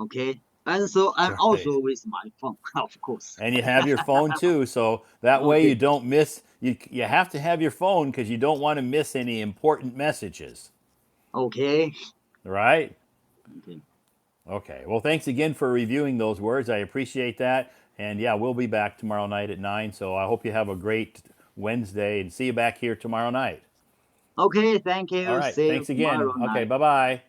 Okay, and so I'm Great. also with my phone, of course. And you have your phone too, so that way you Okay, don't miss you have to have your phone because you don't want to miss any important messages, okay, right? okay, Okay. Well, thanks again for reviewing those words. I appreciate that. And yeah, we'll be back tomorrow night at 9. So I hope you have a great Wednesday and see you back here tomorrow night. okay. Thank All you. right. See you Thanks again. tomorrow Okay. night. Bye bye.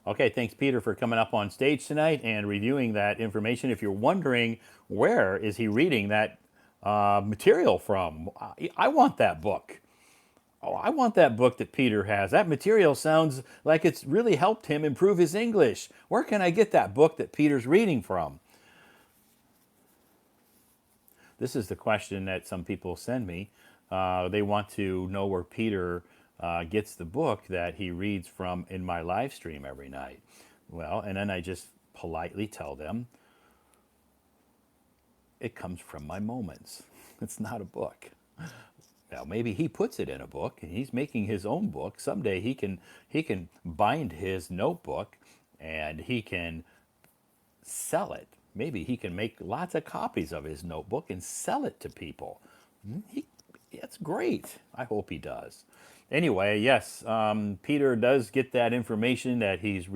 Okay. Thanks, Peter, for coming up on stage tonight and reviewing that information. If you're wondering where is he reading that material from, I want that book. Oh, I want that book that Peter has. That material sounds like it's really helped him improve his English. Where can I get that book that Peter's reading from? This is the question that some people send me. They want to know where Peter gets the book that he reads from in my live stream every night. Well, and then I just politely tell them it comes from my moments. It's not a book. Now maybe he puts it in a book and he's making his own book. Someday he can bind his notebook and he can sell it. Maybe he can make lots of copies of his notebook and sell it to people. He, that's great. I hope he does. Anyway, yes, Peter does get that information that he's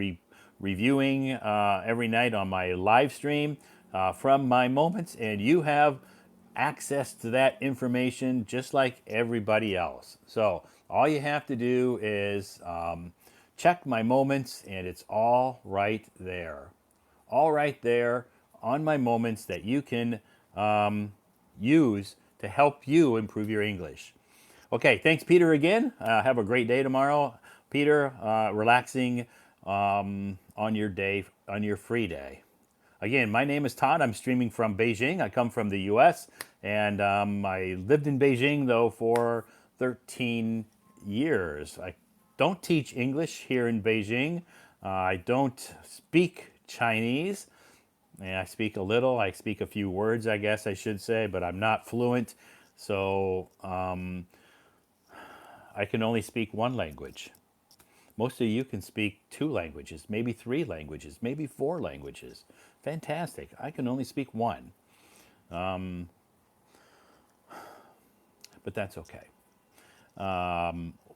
reviewing every night on my live stream from my moments, and you have access to that information just like everybody else. So all you have to do is check my moments, and it's all right there. All right there on my moments that you can use to help you improve your English. Okay, thanks, Peter, again. Have a great day tomorrow. Peter, relaxing on your day, on your free day. Again, my name is Todd. I'm streaming from Beijing. I come from the US, and I lived in Beijing, though, for 13 years. I don't teach English here in Beijing. I don't speak Chinese. And I speak a little. I speak a few words, I guess I should say, but I'm not fluent. So I can only speak one language. Most of you can speak two languages, maybe three languages, maybe four languages. Fantastic. I can only speak one, but that's okay.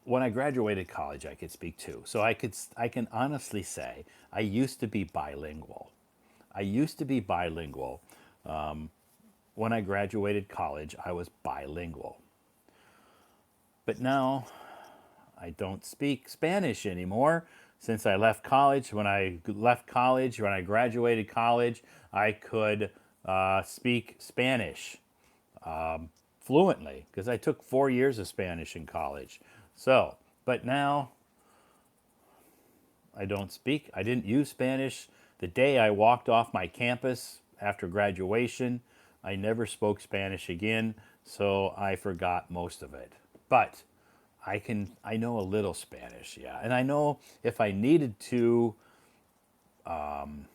When I graduated college, I could speak two. So I can honestly say I used to be bilingual. I used to be bilingual. When I graduated college, I was bilingual. But now I don't speak Spanish anymore. Since I left college, when I graduated college, I could speak Spanish fluently because I took 4 years of Spanish in college. So, but now I don't speak. I didn't use Spanish the day I walked off my campus after graduation. I never spoke Spanish again, so I forgot most of it. But I know a little Spanish, yeah. And I know if I needed to learn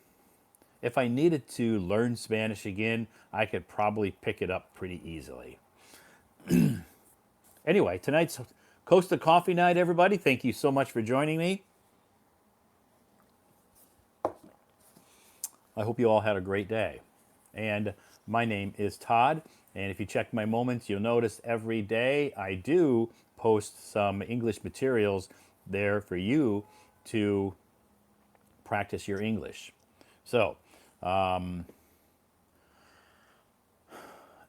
Spanish again, I could probably pick it up pretty easily. Anyway, tonight's Costa Coffee Night, everybody. Thank you so much for joining me. I hope you all had a great day. And my name is Todd. And if you check my moments, you'll notice every day I do post some English materials there for you to practice your English. So,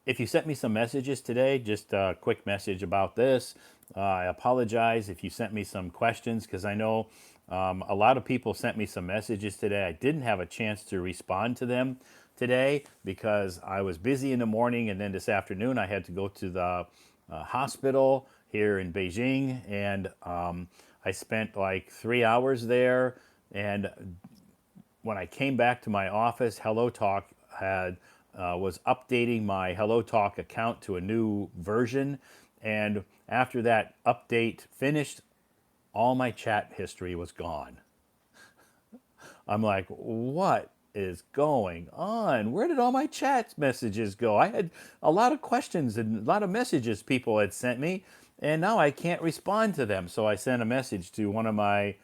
if you sent me some messages today, just a quick message about this. I apologize if you sent me some questions because I know a lot of people sent me some messages today. I didn't have a chance to respond to them today because I was busy in the morning, and then this afternoon I had to go to the hospital here in Beijing, and I spent like 3 hours there. And when I came back to my office, Hello Talk had was updating my Hello Talk account to a new version, and after that update finished, all my chat history was gone. I'm like, what is going on? Where did all my chat messages go? I had a lot of questions and a lot of messages people had sent me, and now I can't respond to them. So I sent a message to one of my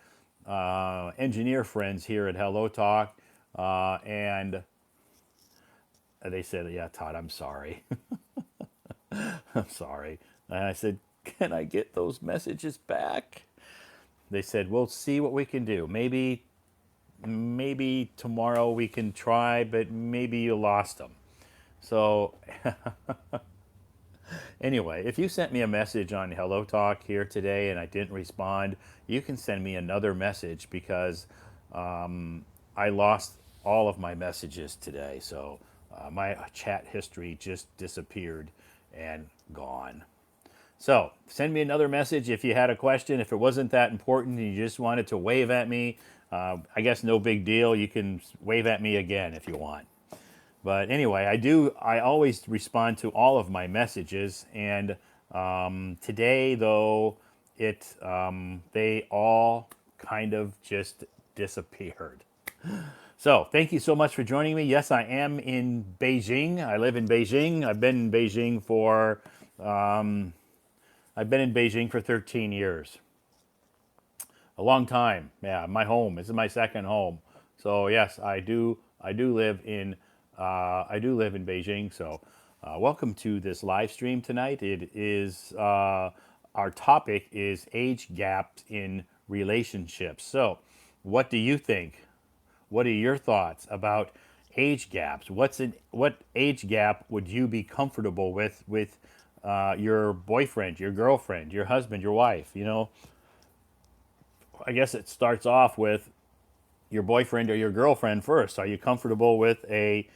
engineer friends here at Hello Talk, and they said, "Yeah, Todd, I'm sorry. I'm sorry." And I said, "Can I get those messages back?" They said, "We'll see what we can do. Maybe tomorrow we can try, but maybe you lost them." So anyway, if you sent me a message on Hello Talk here today and I didn't respond, you can send me another message because I lost all of my messages today. So my chat history just disappeared and gone. So send me another message if you had a question. If it wasn't that important and you just wanted to wave at me, I guess no big deal. You can wave at me again if you want. But anyway, I always respond to all of my messages. And today, though, they all kind of just disappeared. So thank you so much for joining me. Yes, I am in Beijing. I live in Beijing. I've been in Beijing for 13 years. A long time. Yeah, my home. This is my second home. So yes, I do live in Beijing. So welcome to this live stream tonight. It is our topic is age gaps in relationships. So, what do you think? What are your thoughts about age gaps? What age gap would you be comfortable with your boyfriend, your girlfriend, your husband, your wife? You know, I guess it starts off with your boyfriend or your girlfriend first. Are you comfortable with a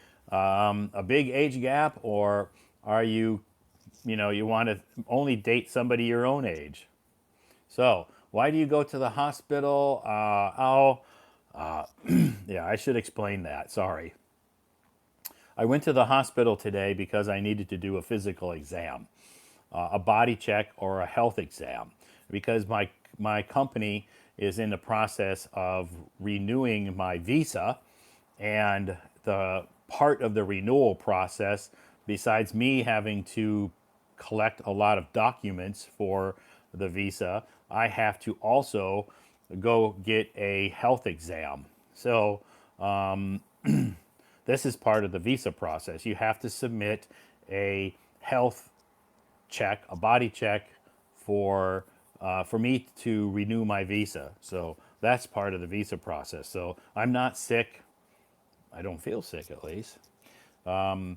big age gap, or are you want to only date somebody your own age? So why do you go to the hospital? Yeah, I should explain that. Sorry. I went to the hospital today because I needed to do a physical exam, a body check or a health exam, because my company is in the process of renewing my visa, and the part of the renewal process, besides me having to collect a lot of documents for the visa, I have to also go get a health exam. So this is part of the visa process. You have to submit a health check, a body check for me to renew my visa. So that's part of the visa process. So I'm not sick. I don't feel sick at least. I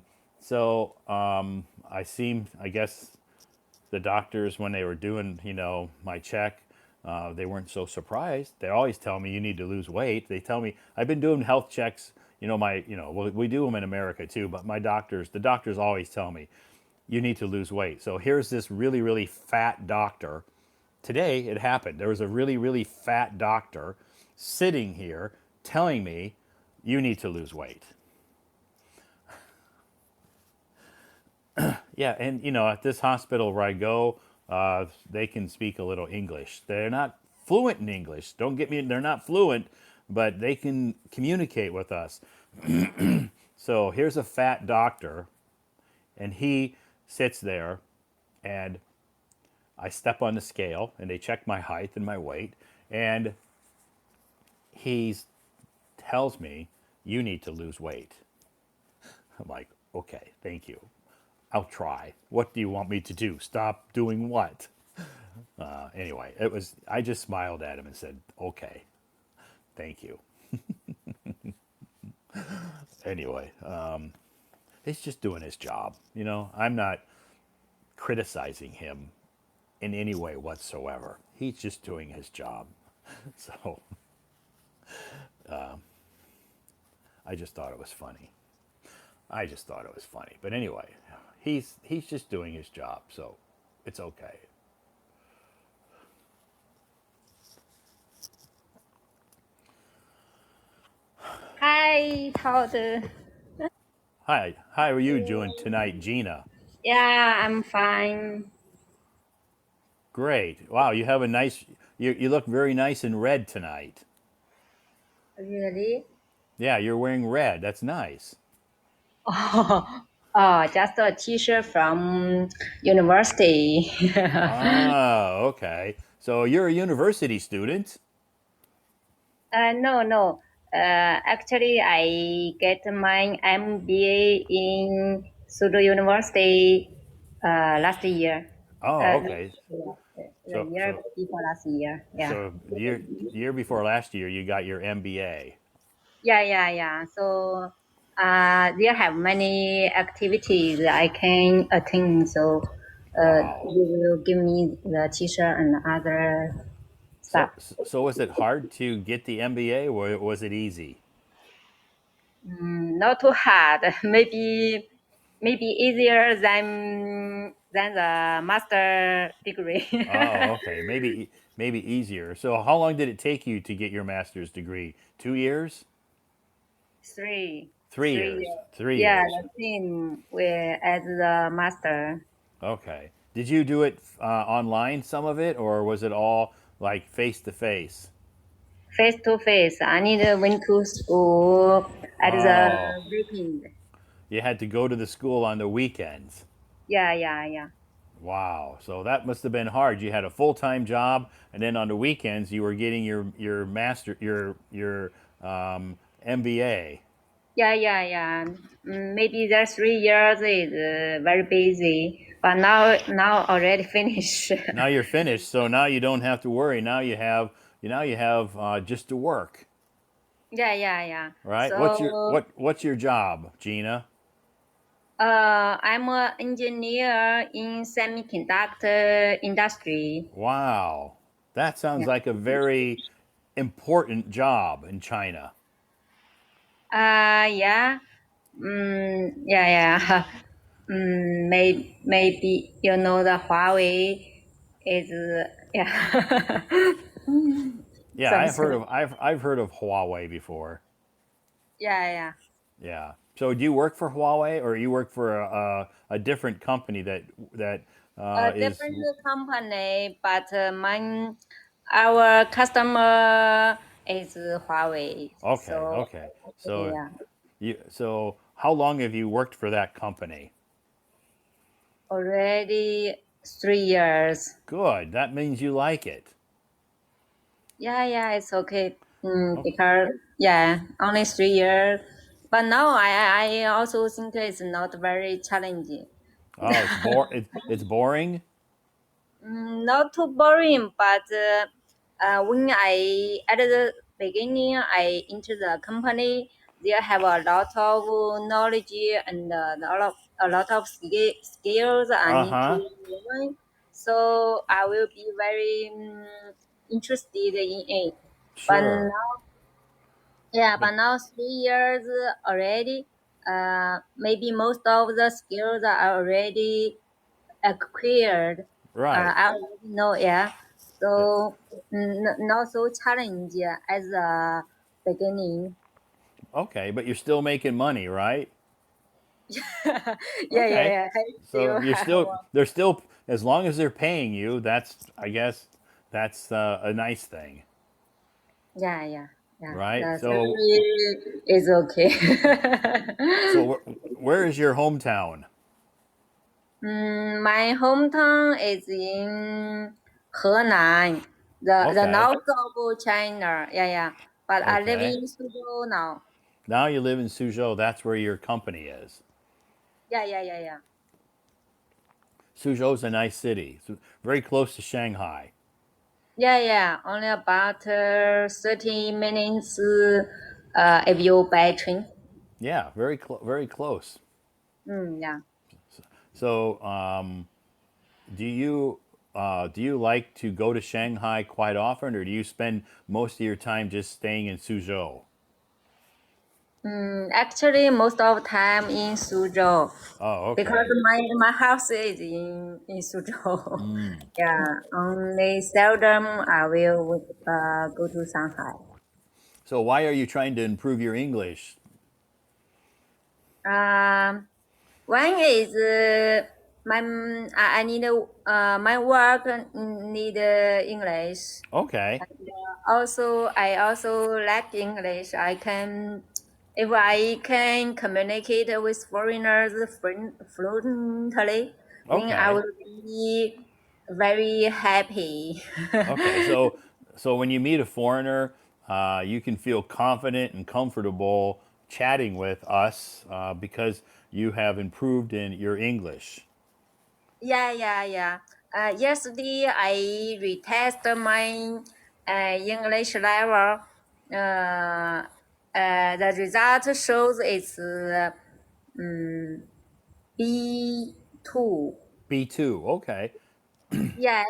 guess the doctors, when they were doing, my check, they weren't so surprised. They always tell me you need to lose weight. They tell me I've been doing health checks. We do them in America too, but the doctors always tell me you need to lose weight. So here's this really, really fat doctor. Today it happened. There was a really, really fat doctor sitting here telling me you need to lose weight. Yeah, and at this hospital where I go, they can speak a little English. They're not fluent in English. Don't get me, they're not fluent, but they can communicate with us. So here's a fat doctor, and he sits there, and I step on the scale, and they check my height and my weight, and he tells me, "You need to lose weight." I'm like, "Okay, thank you. I'll try. What do you want me to do? Stop doing what?" Anyway, it was. I just smiled at him and said, "Okay, thank you." Anyway, he's just doing his job. I'm not criticizing him in any way whatsoever. He's just doing his job. So I just thought it was funny. I just thought it was funny. But anyway, he's just doing his job, so it's okay. Hi, Todd. Hi, how are you doing tonight, Gina? Yeah, I'm fine. Great. Wow, you have a nice. You look very nice in red tonight. Really? Yeah, you're wearing red. That's nice. Just a teacher from university. Ah, okay. So you're a university student. No, no. Actually, I get my MBA in Sudo University last year. Oh, okay. The So year so before last year. Yeah. so the year before last year, you got your MBA. Yeah, yeah, yeah. So there have many activities I can attend. So Wow. you will give me the teacher and other So stuff. so was it hard to get the MBA, or was it easy? Not too hard. Maybe easier than the master degree. Oh, okay. Maybe easier. So how long did it take you to get your master's degree? 2 years? Three, 3 years. years. Three Yeah, years. the same with as the master. Okay. Did you do it online, some of it, or was it all like face to face? Face to face. I need to went to school at the Oh, weekend. you had to go to the school on the weekends. Yeah, yeah, yeah. Wow. So that must have been hard. You had a full-time job, and then on the weekends you were getting your master MBA. Yeah, yeah, yeah. Maybe the 3 years is very busy, but now already finished. Now you're finished, so now you don't have to worry. Now you have just to work, Yeah, yeah, yeah. right? What's your So what's your job, Gina? I'm an engineer in semiconductor industry. Wow, that sounds Yeah. like a very important job in China. Yeah. Yeah, yeah. Maybe you know the Huawei is yeah. Yeah, Some I've heard of Huawei before. yeah, yeah. Yeah. So do you work for Huawei, or you work for a different company that A is different company, but our customer is Huawei. okay? So Okay. So yeah, how long have you worked for that company? already 3 years. Good. That means you like it. Yeah, yeah, it's okay. Oh, Because yeah, only 3 years. But now I also think it's not very challenging. oh, it's boring. Not too boring, but when I at the beginning I enter the company, they have a lot of knowledge and a lot of skills I Uh need to huh. learn. So I will be very interested in it. But Sure. now, yeah, But but now 3 years already. Maybe most of the skills are already acquired. right. I already know, yeah. Yeah. So not so challenging as the beginning. Okay, but you're still making money, right? Yeah, yeah, Okay. yeah. I So still you're have still one. they're still as long as they're paying you, that's I guess that's a nice thing, Yeah, yeah, yeah. right? The So salary is okay. where is your hometown? My hometown is in Henan, the Okay. north of China. Yeah, yeah. But I live Okay. in Suzhou now. Now you live in Suzhou. That's where your company is. Yeah, yeah, yeah, yeah. Suzhou's a nice city. It's very close to Shanghai. Yeah, yeah. Only about 30 minutes if you by train. Yeah, very close. Yeah. So, do you like to go to Shanghai quite often, or do you spend most of your time just staying in Suzhou? Actually, most of the time in Suzhou Oh, because okay. my house is in Suzhou. Yeah, only seldom I will go to Shanghai. So, why are you trying to improve your English? Um, One is I need my work need English. Okay, Also, I also like English. If I can communicate with foreigners fluently, then I okay, will be very happy. okay. So when you meet a foreigner, you can feel confident and comfortable chatting with us because you have improved in your English. Yeah, yeah, yeah. Yesterday I retest my English level. The result shows it's B2. B2. Okay. Yeah,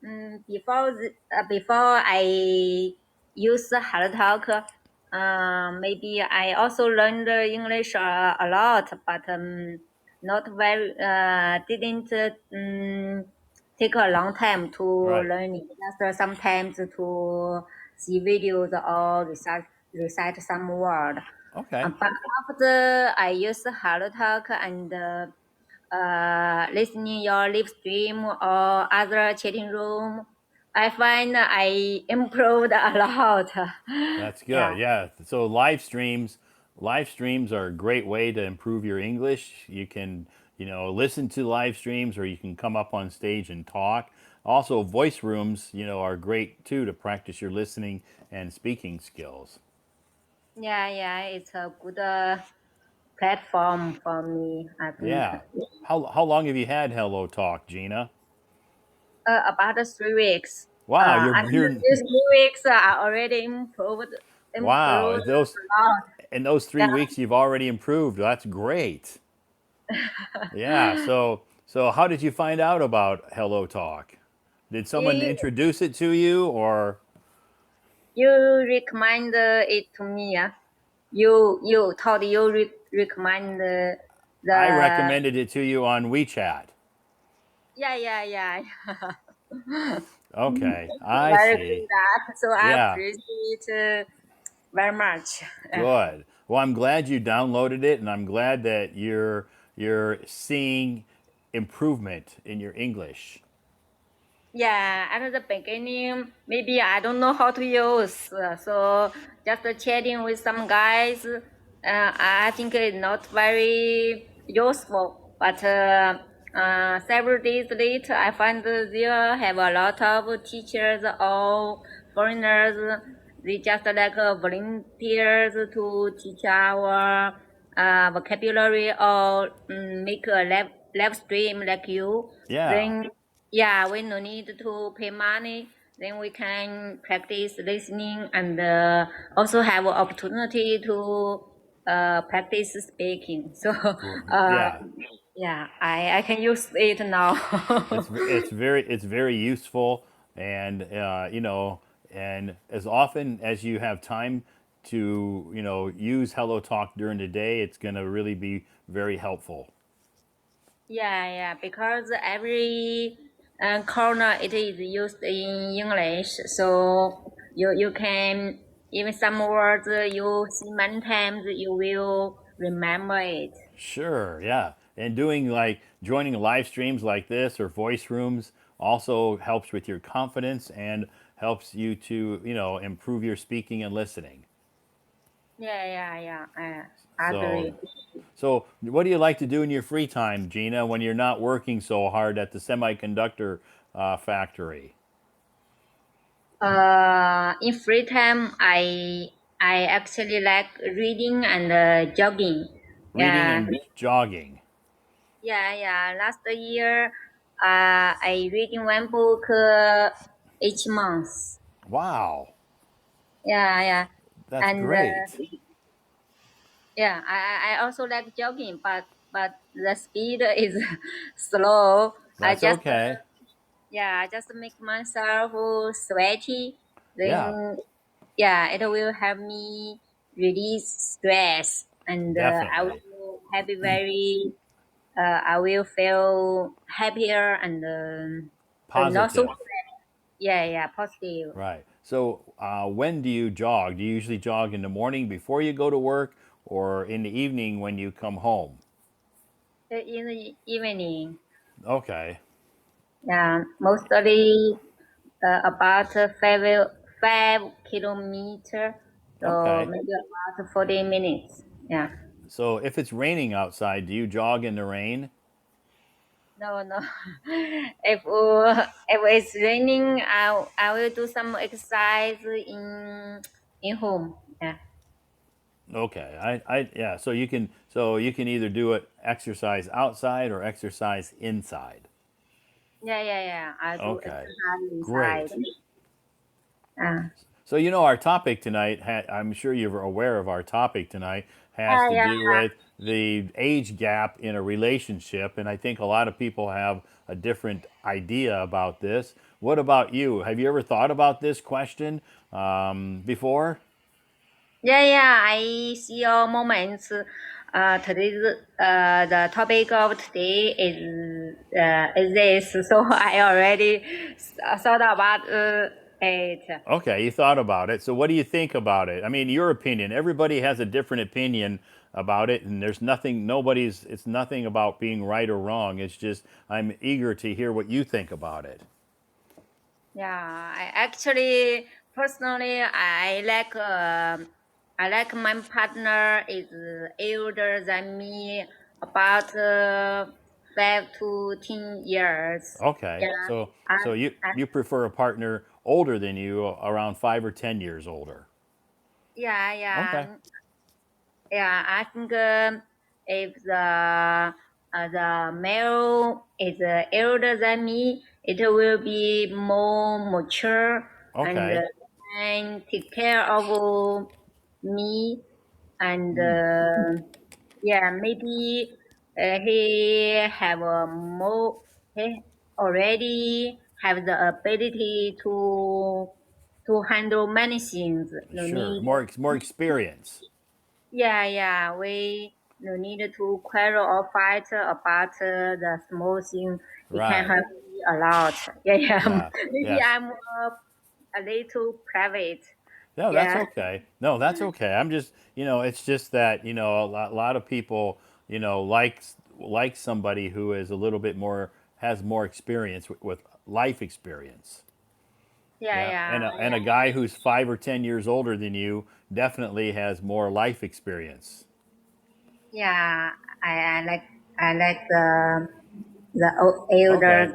yeah. Before I use HelloTalk, maybe I also learned English a lot, but not very didn't take a long time to Right. learn it. Just sometimes to see videos or recite some word. Okay. But after I use HelloTalk and listening your live stream or other chatting room, I find I improved a lot. That's Yeah, good. Yeah. So live streams are a great way to improve your English. You can, listen to live streams or you can come up on stage and talk. Also, voice rooms, are great too to practice your listening and speaking skills. yeah, yeah. It's a good platform for me, I think. Yeah. How long have you had Hello Talk, Gina? About 3 weeks. Wow, I think these 3 weeks are already improved wow. a lot. In those Yeah. 3 weeks you've already improved. That's great. Yeah. So how did you find out about Hello Talk? Did someone You, introduce it to you, or you recommend it to me, yeah? You thought you recommend I the recommended it to you on WeChat? yeah, yeah, yeah. Okay, I Very see. good that. So I Yeah, appreciate very much. good. Well, I'm glad you downloaded it, and I'm glad that you're seeing improvement in your English. Yeah, at the beginning, maybe I don't know how to use. So just chatting with some guys, I think it's not very useful. But several days later, I find there have a lot of teachers or foreigners. They just like volunteers to teach our vocabulary or make a live stream like you. Yeah, Then yeah, we no need to pay money. Then we can practice listening and also have opportunity to practice speaking. So yeah. yeah, I can use it now. It's very useful, and and as often as you have time to use Hello Talk during the day, it's going to really be very helpful. Yeah, yeah, because every corner it is used in English, so you can even some words you see many times you will remember it. Sure, yeah. And doing like joining live streams like this or voice rooms also helps with your confidence and helps you to, improve your speaking and listening. Yeah, yeah, yeah. I So, agree. so what do you like to do in your free time, Gina, when you're not working so hard at the semiconductor factory? In free time, I actually like reading and jogging. Reading Yeah, and jogging. yeah, yeah. Last year, I reading one book each month. Wow, Yeah, yeah, that's and great. yeah, I also like jogging, but the speed is slow. I That's just okay. yeah, I just make myself sweaty. Yeah, Then yeah, it will help me release stress, and I definitely. will happy very. I will feel happier and not so. Positive. Yeah, yeah, positive. Right. So, when do you jog? Do you usually jog in the morning before you go to work or in the evening when you come home? In the evening, Okay. yeah, mostly about 5 kilometer, so Okay. maybe about 40 minutes. Yeah. So, if it's raining outside, do you jog in the rain? No, no. If it's raining, I will do some exercise in home. Yeah. Okay. Yeah. So you can either do it exercise outside or exercise inside. Yeah, yeah, yeah. I do Okay. exercise inside. Great. So, our topic tonight, I'm sure you're aware of our topic tonight, has to Yeah. do with the age gap in a relationship. And I think a lot of people have a different idea about this. What about you? Have you ever thought about this question before? Yeah, yeah. I see your moments. Today's the topic of today is this. So I already thought about it. Okay, you thought about it. So, what do you think about it? I mean, your opinion. Everybody has a different opinion about it, and it's nothing about being right or wrong. It's just, I'm eager to hear what you think about it. Yeah, I actually personally I like my partner is older than me about 5 to 10 years. Okay, Yeah, so you I, you prefer a partner older than you, around 5 or 10 years older. yeah, Okay, yeah. Yeah, I think if the male is older than me, it will be more mature and okay, can take care of me. And yeah, maybe he have a more he already have the ability to handle many things. No sure. need. More experience. Yeah, yeah, we no need to quarrel or fight about the small thing. It can Right. help me a lot. Yeah, yeah. Yeah. Maybe Yes. I'm a little private. No, that's Yeah, okay. No, that's okay. I'm just, it's just that, a lot of people, like somebody who is a little bit more has more experience with life experience. yeah, Yeah, yeah, and a guy who's 5 or 10 years older than you definitely has more life experience. yeah. I like the elder. Okay,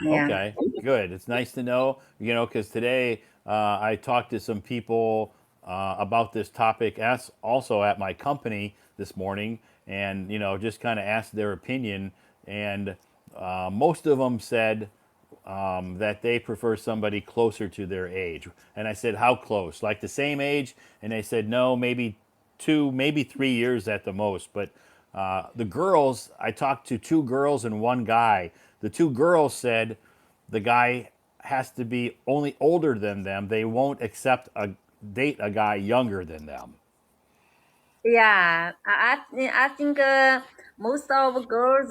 Yeah, okay, good. It's nice to know, because today I talked to some people about this topic, as also at my company this morning, and just kind of asked their opinion, and most of them said that they prefer somebody closer to their age. And I said, how close? Like the same age? And they said, no, maybe 2, maybe 3 years at the most. But the girls, I talked to 2 girls and 1 guy. The 2 girls said the guy has to be only older than them. They won't date a guy younger than them. yeah. I think most of girls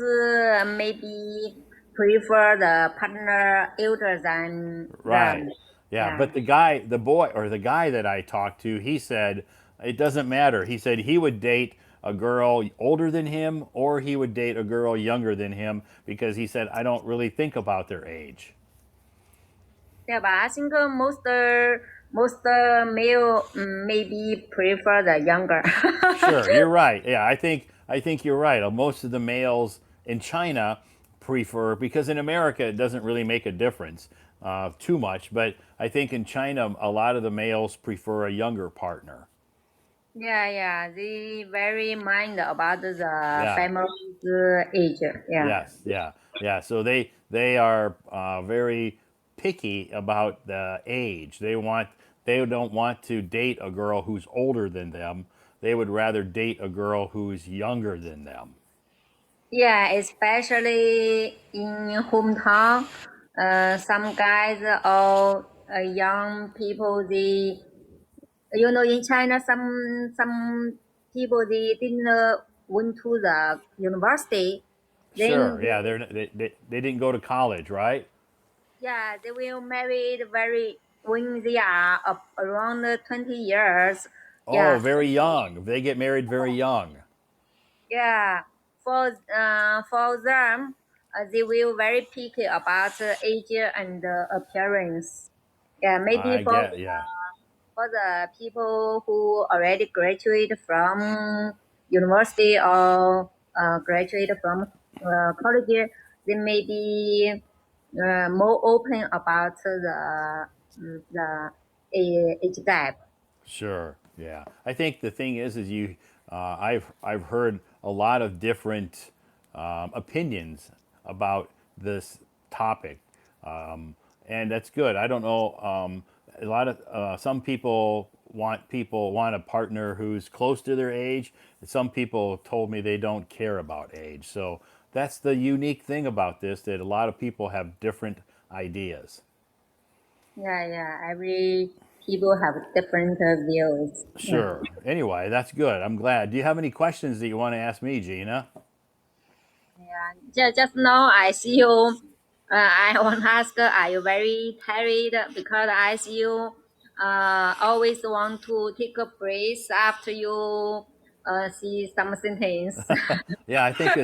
maybe prefer the partner older than Right. them. Yeah, Yeah. but the guy that I talked to, he said it doesn't matter. He said he would date a girl older than him, or he would date a girl younger than him because he said, I don't really think about their age. Yeah, but I think most male maybe prefer the younger. Sure, you're right. Yeah, I think you're right. Most of the males in China prefer, because in America it doesn't really make a difference too much, but I think in China a lot of the males prefer a younger partner. Yeah, yeah, they very mind about the Yeah. family's age. Yeah. Yes. Yeah. Yeah. So they are very picky about the age. They don't want to date a girl who's older than them. They would rather date a girl who's younger than them. Yeah, especially in hometown, some guys or young people, they, in China, some people they didn't went to the university, then Sure. Yeah. They didn't go to college, right? yeah, they will marry very when they are around 20 years. Oh, Yeah, very young. They get married very young. yeah. For them, they will very picky about age and appearance. Yeah, maybe I get. Yeah. for the people who already graduate from university or graduate from college, they may be more open about the age gap. Sure. Yeah. I think the thing is I've heard a lot of different opinions about this topic, and that's good. I don't know. A lot of some people want a partner who's close to their age. Some people told me they don't care about age. So that's the unique thing about this, that a lot of people have different ideas. Yeah, yeah. Every people have different views. Yeah. Sure. Anyway, that's good. I'm glad. Do you have any questions that you want to ask me, Gina? Yeah. Just now I see you. I want to ask, are you very tired? Because I see you always want to take a break after you see some sentence. Yeah, I think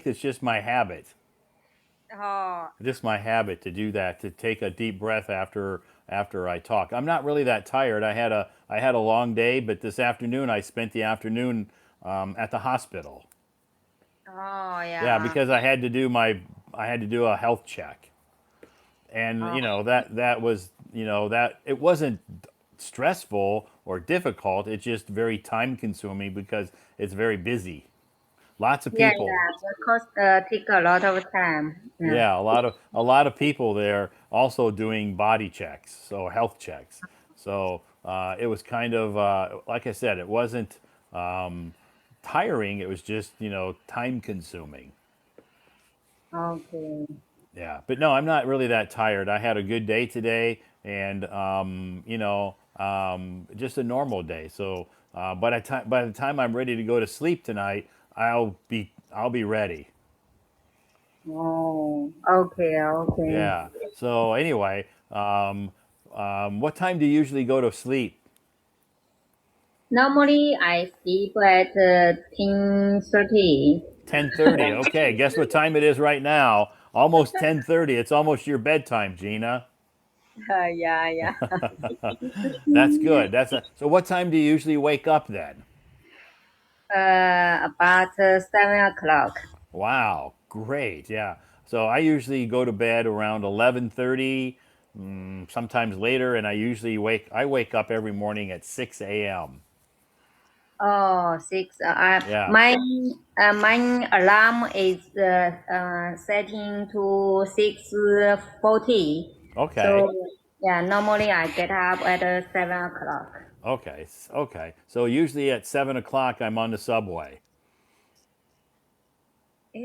it's just my habit. Oh, Just my habit to do that, to take a deep breath after I talk. I'm not really that tired. I had a long day, but this afternoon I spent the afternoon at the hospital. oh Yeah, yeah. because I had to do a health check, and Oh, that was, that it wasn't stressful or difficult. It's just very time consuming because it's very busy. Lots of yeah, people. yeah. Because take a lot of time. Yeah. Yeah, a lot of people there also doing body checks, so health checks. So it was kind of like I said, it wasn't tiring. It was just time consuming. Okay. Yeah, but no, I'm not really that tired. I had a good day today, and just a normal day. So by the time I'm ready to go to sleep tonight, I'll be ready. Oh, okay, okay. Yeah. So anyway, what time do you usually go to sleep? Normally, I sleep at 10:30. 10:30. Okay. Guess what time it is right now? Almost 10:30. It's almost your bedtime, Gina. Yeah, yeah. That's good. So. What time do you usually wake up then? About 7 o'clock. Wow. Great. Yeah. So I usually go to bed around 11:30, sometimes later, and I wake up every morning at 6 a.m. Oh, six. Yeah. My alarm is setting to 6:40. So Okay. yeah, normally I get up at 7 o'clock. Okay. Okay. So usually at 7 o'clock, I'm on the subway.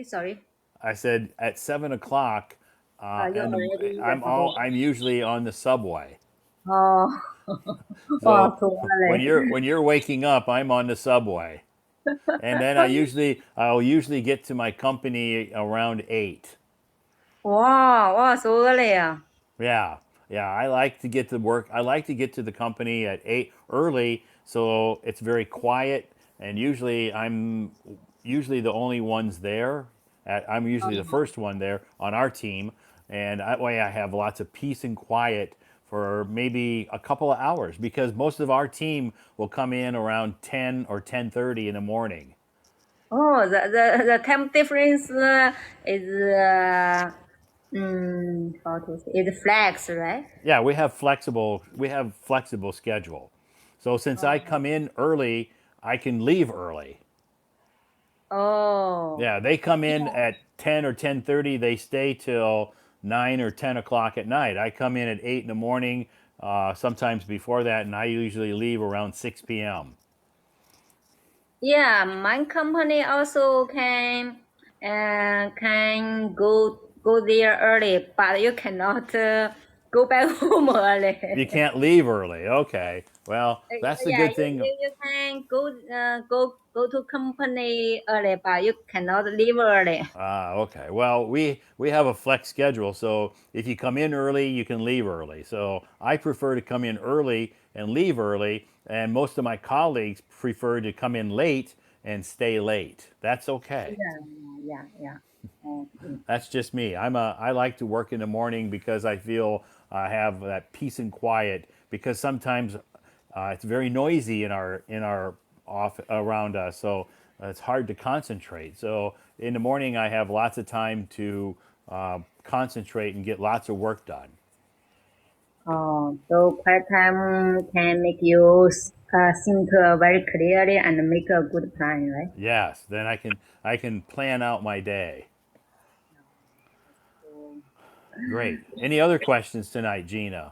Sorry. I said at 7 o'clock, You already the subway. I'm usually on the subway. Oh, So oh, too when early. you're waking up, I'm on the subway, and then I'll usually get to my company around 8. Wow, wow, so early. Yeah, yeah. I like to get to work. I like to get to the company at 8 early, so it's very quiet. and usually I'm usually the only ones there. I'm usually the first one there on our team, and that way I have lots of peace and quiet for maybe a couple of hours because most of our team will come in around 10 or 10:30 in the morning. Oh, the time difference is how to say is flex, right? Yeah, we have flexible schedule. So since I Oh, come in early, I can leave early. oh, Yeah, they come in yeah, at 10 or 10:30, they stay till 9 or 10 o'clock at night. I come in at 8 in the morning, sometimes before that, and I usually leave around 6 p.m. yeah. My company also can go there early, but you cannot go back home early. You can't leave early. Okay. Well, that's the Yeah, good thing. you can go to company early, but you cannot leave early. Ah, okay. Well, we have a flex schedule, so if you come in early, you can leave early. So I prefer to come in early and leave early, and most of my colleagues prefer to come in late and stay late. That's okay. Yeah, yeah, yeah. Okay. That's just me. I like to work in the morning because I feel I have that peace and quiet because sometimes it's very noisy in our off around us, so it's hard to concentrate. So in the morning, I have lots of time to concentrate and get lots of work done. Oh, so quiet time can make you think very clearly and make a good plan, right? Yes, then I can plan out my day. So, Great. Any other questions tonight, Gina?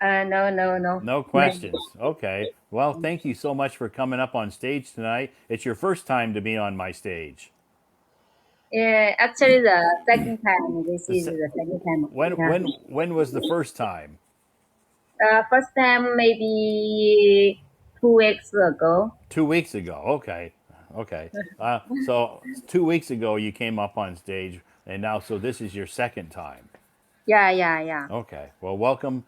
no, no, no. No questions. Okay. Well, thank you so much for coming up on stage tonight. It's your first time to be on my stage. Yeah, actually, the second time. This The is se- the second time. Yeah. when was the first time? First time maybe 2 weeks ago. 2 weeks ago. Okay. Okay. So 2 weeks ago you came up on stage, and now so this is your second time. Yeah, yeah, yeah. Okay. Well, welcome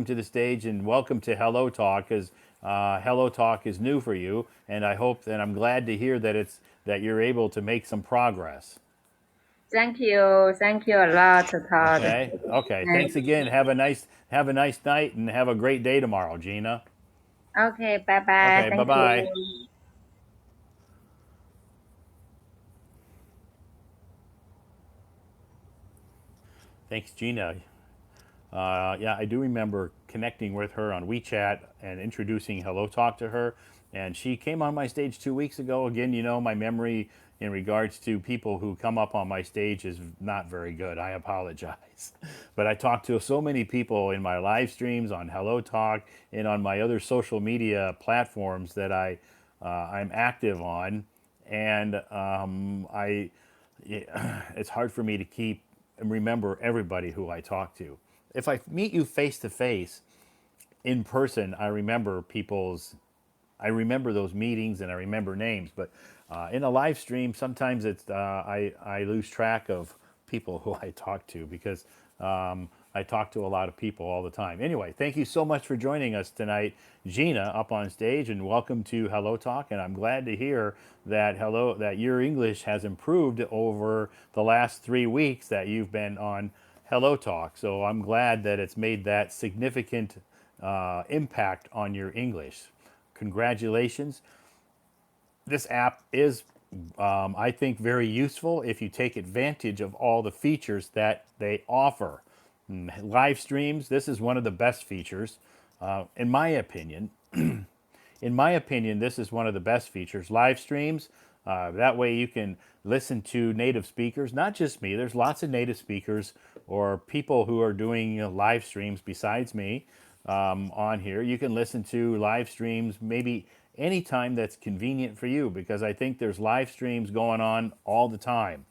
to the stage, and welcome to Hello Talk, because Hello Talk is new for you, and I hope and I'm glad to hear that it's that you're able to make some progress. Thank you a lot, Todd. Okay. Okay. And Thanks again. Have a nice night, and have a great day tomorrow, Gina. okay, bye bye. Okay. Bye Thank bye. you. Thanks, Gina. Yeah, I do remember connecting with her on WeChat and introducing Hello Talk to her. And she came on my stage 2 weeks ago. Again, you know, my memory in regards to people who come up on my stage is not very good. I apologize. But I talk to so many people in my live streams on Hello Talk and on my other social media platforms that I'm active on. And it's hard for me to keep and remember everybody who I talk to. If I meet you face to face in person, I remember those meetings and I remember names. But in a live stream, sometimes I lose track of people who I talk to because I talk to a lot of people all the time. Anyway, thank you so much for joining us tonight, Gina, up on stage, and welcome to Hello Talk. And I'm glad to hear that your English has improved over the last 3 weeks that you've been on Hello Talk. So I'm glad that it's made that significant impact on your English. Congratulations. This app is, I think, very useful if you take advantage of all the features that they offer. Live streams, this is one of the best features, in my opinion. In my opinion, this is one of the best features. Live streams, that way you can listen to native speakers, not just me. There's lots of native speakers or people who are doing live streams besides me on here. You can listen to live streams maybe anytime that's convenient for you because I think there's live streams going on all the time,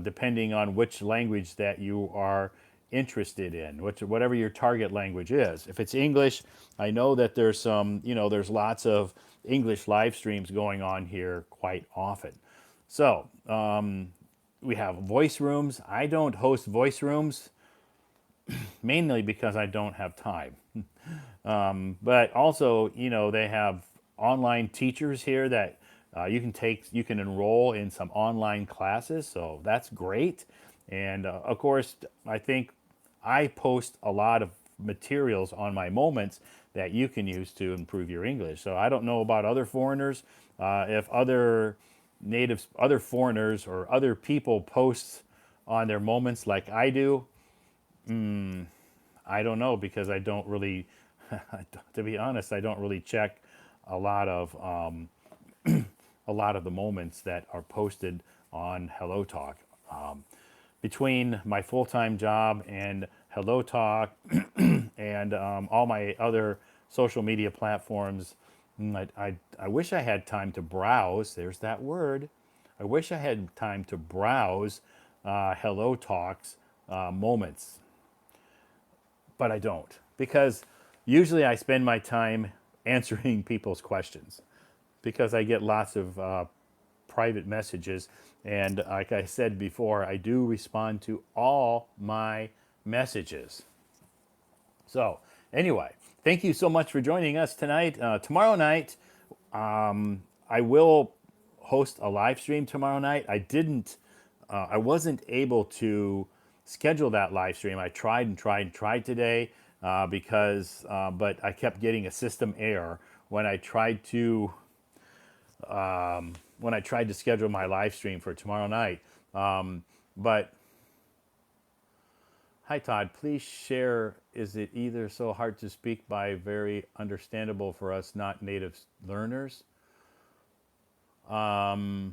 depending on which language that you are interested in, whatever your target language is. If it's English, I know that there's lots of English live streams going on here quite often. So we have voice rooms. I don't host voice rooms mainly because I don't have time. But also, they have online teachers here that you can enroll in some online classes, so that's great. And of course, I think I post a lot of materials on my moments that you can use to improve your English. So I don't know about other foreigners, if other foreigners or other people post on their moments like I do. I don't know because I don't really, to be honest, I don't really check a lot of a lot of the moments that are posted on Hello Talk. Between my full-time job and Hello Talk and all my other social media platforms, I wish I had time to browse. There's that word. I wish I had time to browse Hello Talk's moments, but I don't because usually I spend my time answering people's questions because I get lots of private messages. And like I said before, I do respond to all my messages. So, anyway, thank you so much for joining us tonight. Tomorrow night, I will host a live stream tomorrow night. I wasn't able to schedule that live stream. I tried and tried and tried today but I kept getting a system error when I tried to schedule my live stream for tomorrow night. But hi, Todd. Please share. Is it either so hard to speak by very understandable for us not native learners? I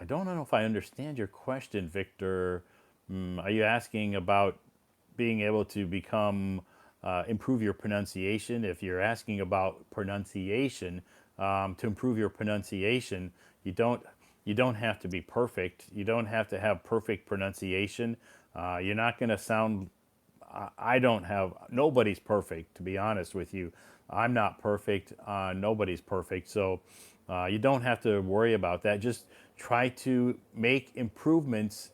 don't know if I understand your question, Victor. Are you asking about being able to improve your pronunciation? If you're asking about pronunciation, to improve your pronunciation, you don't have to be perfect. You don't have to have perfect pronunciation. You're not going to sound. I don't have. Nobody's perfect, to be honest with you. I'm not perfect. Nobody's perfect. So you don't have to worry about that. Just try to make improvements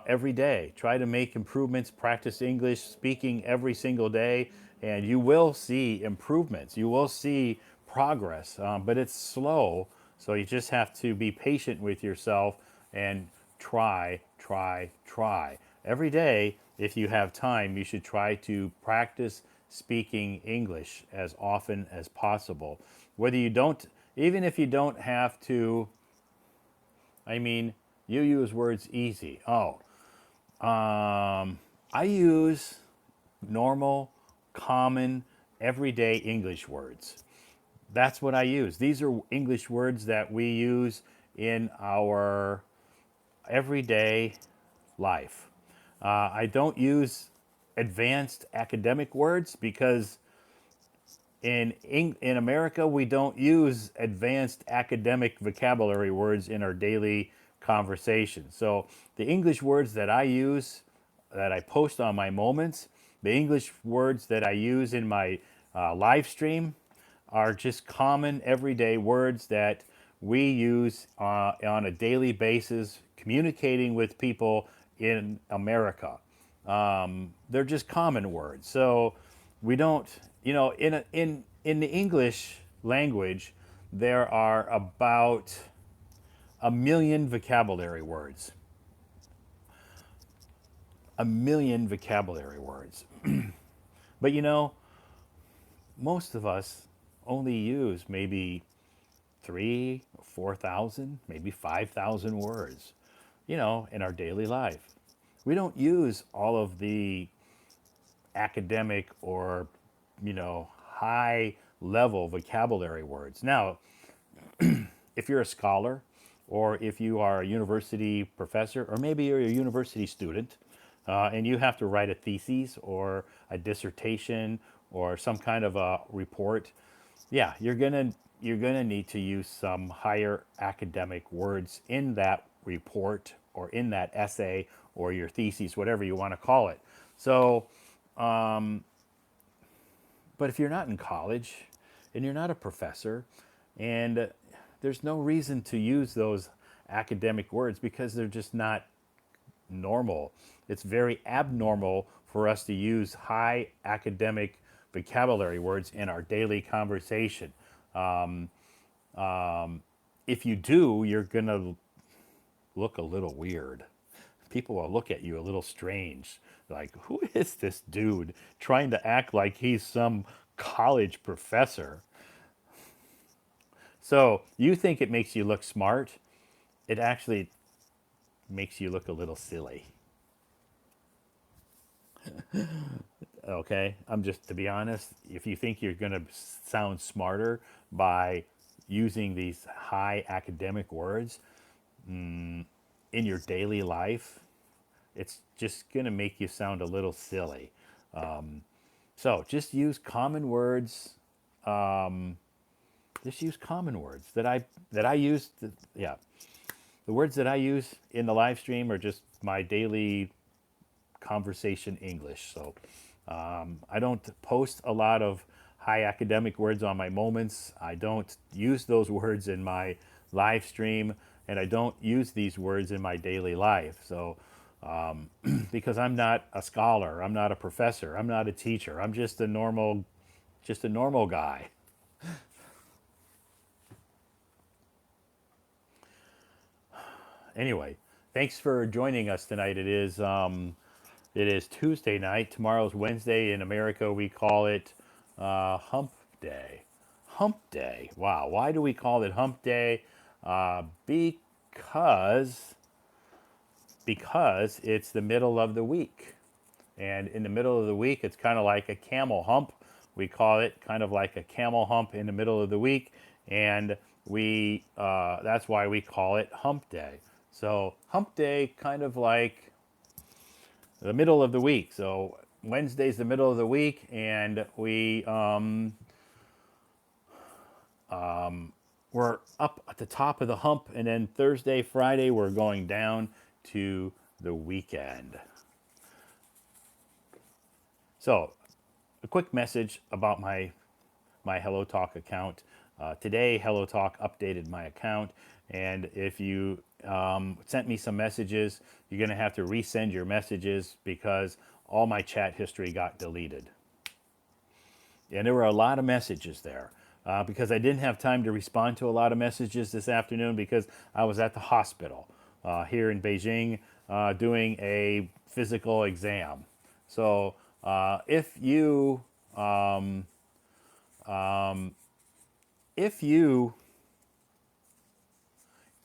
every day. Try to make improvements. Practice English speaking every single day, and you will see improvements. You will see progress, but it's slow. So you just have to be patient with yourself and try, try, try. Every day, if you have time, you should try to practice speaking English as often as possible. Whether you don't, even if you don't have to, I mean, you use words easy. I use normal, common, everyday English words. That's what I use. These are English words that we use in our everyday life. I don't use advanced academic words because in America we don't use advanced academic vocabulary words in our daily conversation. So the English words that I use, that I post on my moments, the English words that I use in my live stream are just common everyday words that we use on a daily basis communicating with people in America. They're just common words. So we don't, in the English language, there are about 1 million vocabulary words. 1 million vocabulary words. But most of us only use maybe 3 or 4,000, maybe 5,000 words, in our daily life. We don't use all of the academic or, high level vocabulary words. Now, if you're a scholar or if you are a university professor or maybe you're a university student and you have to write a thesis or a dissertation or some kind of a report, yeah, you're gonna need to use some higher academic words in that report or in that essay or your thesis, whatever you want to call it. So, but if you're not in college and you're not a professor, and there's no reason to use those academic words because they're just not normal. It's very abnormal for us to use high academic vocabulary words in our daily conversation. Um, if you do, you're going to look a little weird. People will look at you a little strange. Like, who is this dude trying to act like he's some college professor? So, you think it makes you look smart? It actually makes you look a little silly. Okay? I'm just, to be honest, if you think you're going to sound smarter by using these high academic words in your daily life, it's just going to make you sound a little silly. So just use common words. Just use common words that I use. Yeah, the words that I use in the live stream are just my daily conversation English. So I don't post a lot of high academic words on my moments. I don't use those words in my live stream, and I don't use these words in my daily life. So because I'm not a scholar, I'm not a professor, I'm not a teacher. I'm just a normal guy. Anyway, thanks for joining us tonight. It is Tuesday night. Tomorrow's Wednesday. In America, we call it Hump Day. Hump Day. Wow. Why do we call it Hump Day? Because it's the middle of the week. And in the middle of the week, it's kind of like a camel hump. We call it kind of like a camel hump in the middle of the week. And that's why we call it Hump Day. So, Hump Day, kind of like the middle of the week. So, Wednesday's the middle of the week, and we're up at the top of the hump. And then Thursday, Friday, we're going down to the weekend. So, a quick message about my Hello Talk account. Today, Hello Talk updated my account, and if you sent me some messages, you're going to have to resend your messages because all my chat history got deleted. And there were a lot of messages there because I didn't have time to respond to a lot of messages this afternoon because I was at the hospital here in Beijing doing a physical exam. So if you if you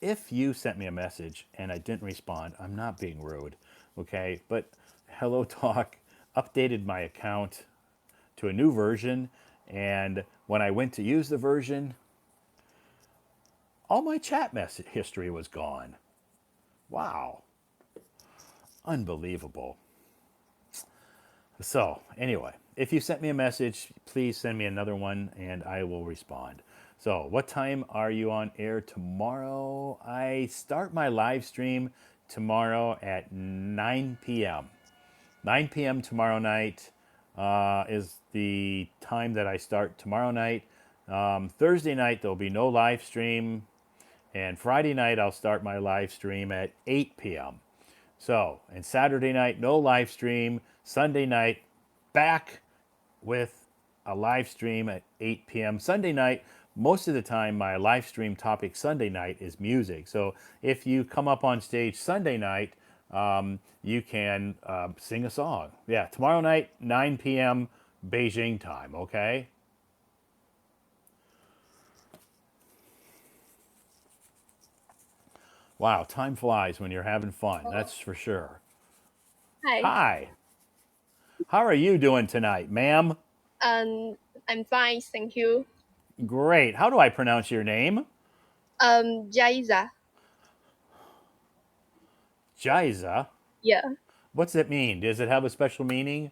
if you sent me a message and I didn't respond, I'm not being rude, okay? But Hello Talk updated my account to a new version, and when I went to use the version, all my chat message history was gone. Wow, unbelievable. So, anyway, if you sent me a message, please send me another one and I will respond. So, what time are you on air tomorrow? I start my live stream tomorrow at 9 p.m. 9 p.m. tomorrow night is the time that I start tomorrow night. Thursday night, there'll be no live stream. And Friday night, I'll start my live stream at 8 p.m. So, and Saturday night, no live stream. Sunday night, back with a live stream at 8 p.m. Sunday night, most of the time, my live stream topic Sunday night is music. So, if you come up on stage Sunday night, you can sing a song. Yeah, tomorrow night, 9 p.m. Beijing time, okay? Wow, time flies when you're having fun, that's for sure. Hi, Hi, how are you doing tonight, ma'am? um, I'm fine, thank you. Great. How do I pronounce your name? Jaiza, Jaiza. yeah. What's it mean? Does it have a special meaning?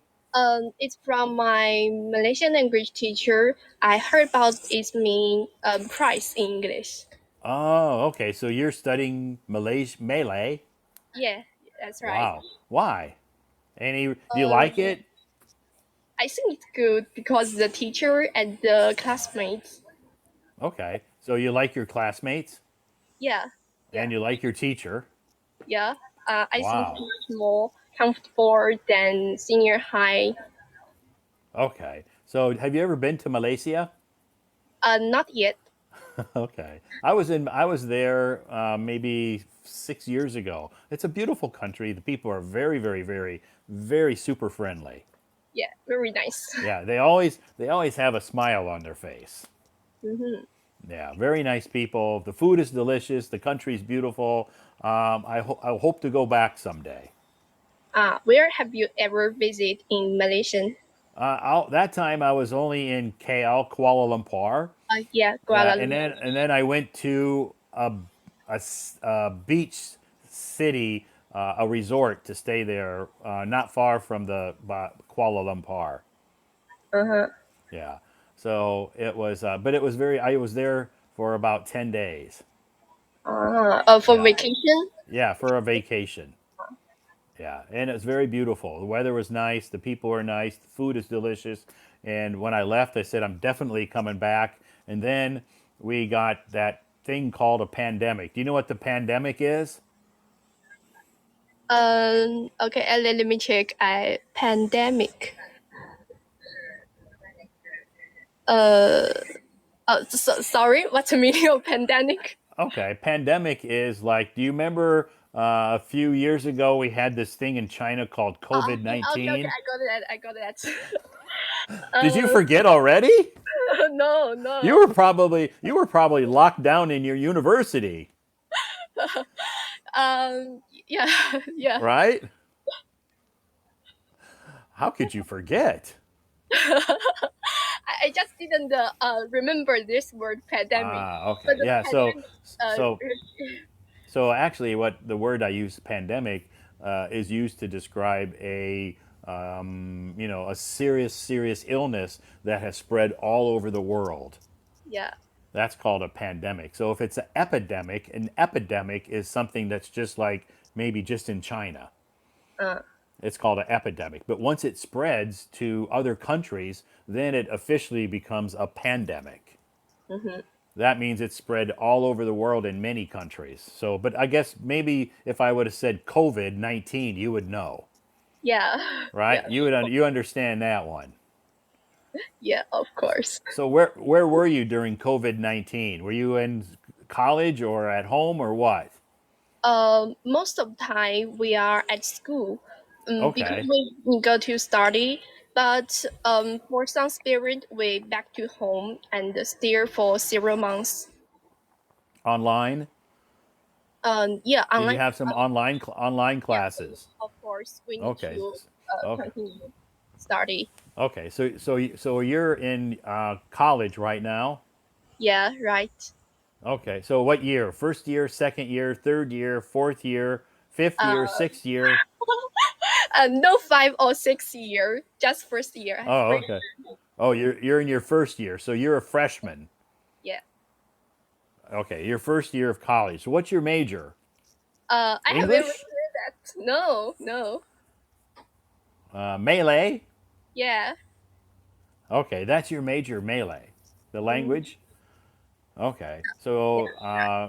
It's from my Malaysian language teacher. I heard about its meaning, price in English. Oh, okay. So you're studying Malay. Yeah, that's right. Wow. Why? Do you like Um, it? I think it's good because the teacher and the classmates. Okay. So you like your classmates Yeah, and yeah, you like your teacher. yeah. I think it's Wow. much more comfortable than senior high. Okay. So have you ever been to Malaysia? Not yet. Okay. I was there maybe 6 years ago. It's a beautiful country. The people are very, very, very, very super friendly. Yeah, very nice. Yeah, they always have a smile on their face. Hmm. Yeah, very nice people. The food is delicious. The country's beautiful. I hope to go back someday. Where have you ever visited in Malaysia? That time I was only in KL, Kuala Lumpur. Yeah, Yeah, Kuala Lumpur. and then I went to a beach city, a resort to stay there, not far from the Kuala Lumpur. Uh-huh. Yeah, so it was, but it was very. I was there for about 10 days. For Yeah, vacation? yeah, for a vacation. Yeah, and it's very beautiful. The weather was nice. The people were nice. The food is delicious. And when I left, I said I'm definitely coming back. And then we got that thing called a pandemic. Do you know what the pandemic is? Okay, let me check. Pandemic. Uh, sorry, what's the meaning of pandemic? Okay, pandemic is like. Do you remember a few years ago we had this thing in China called COVID Yeah, okay, okay, 19? I got that. Did you uh, forget already? no, no. You were probably locked down in your university, Yeah, yeah. right? How could you forget? I just didn't remember this word pandemic, but Okay. the Yeah. pandemic. So so actually, what the word I use, pandemic, is used to describe a a serious illness that has spread all over the world. Yeah. That's called a pandemic. So if it's an epidemic is something that's just like maybe just in China. Uh, It's called an epidemic. But once it spreads to other countries, then it officially becomes a pandemic. mhm. That means it's spread all over the world in many countries. So, but I guess maybe if I would have said COVID 19, you would know, Yeah, right? yeah, You understand that one. yeah. Of course. So where were you during COVID 19? Were you in college or at home or what? Most of the time we are at school, because Okay, we go to study. But for some period we back to home and stay for several months. online. Yeah, Did you online. have some online Yeah, classes? of course we need Okay, to okay, continue study. okay. So you're in college right now. Yeah, right. Okay, so what year? First year, second year, third year, fourth year, fifth year, Uh, sixth year? no 5 or 6 year, just first year. Oh, okay. Oh, you're in your first year, so you're a freshman. Yeah. Okay, your first year of college. So what's your major? I have ever English? heard that. No, no. Melee? Yeah. Okay, that's your major, Melee. The Mm, language? Okay. So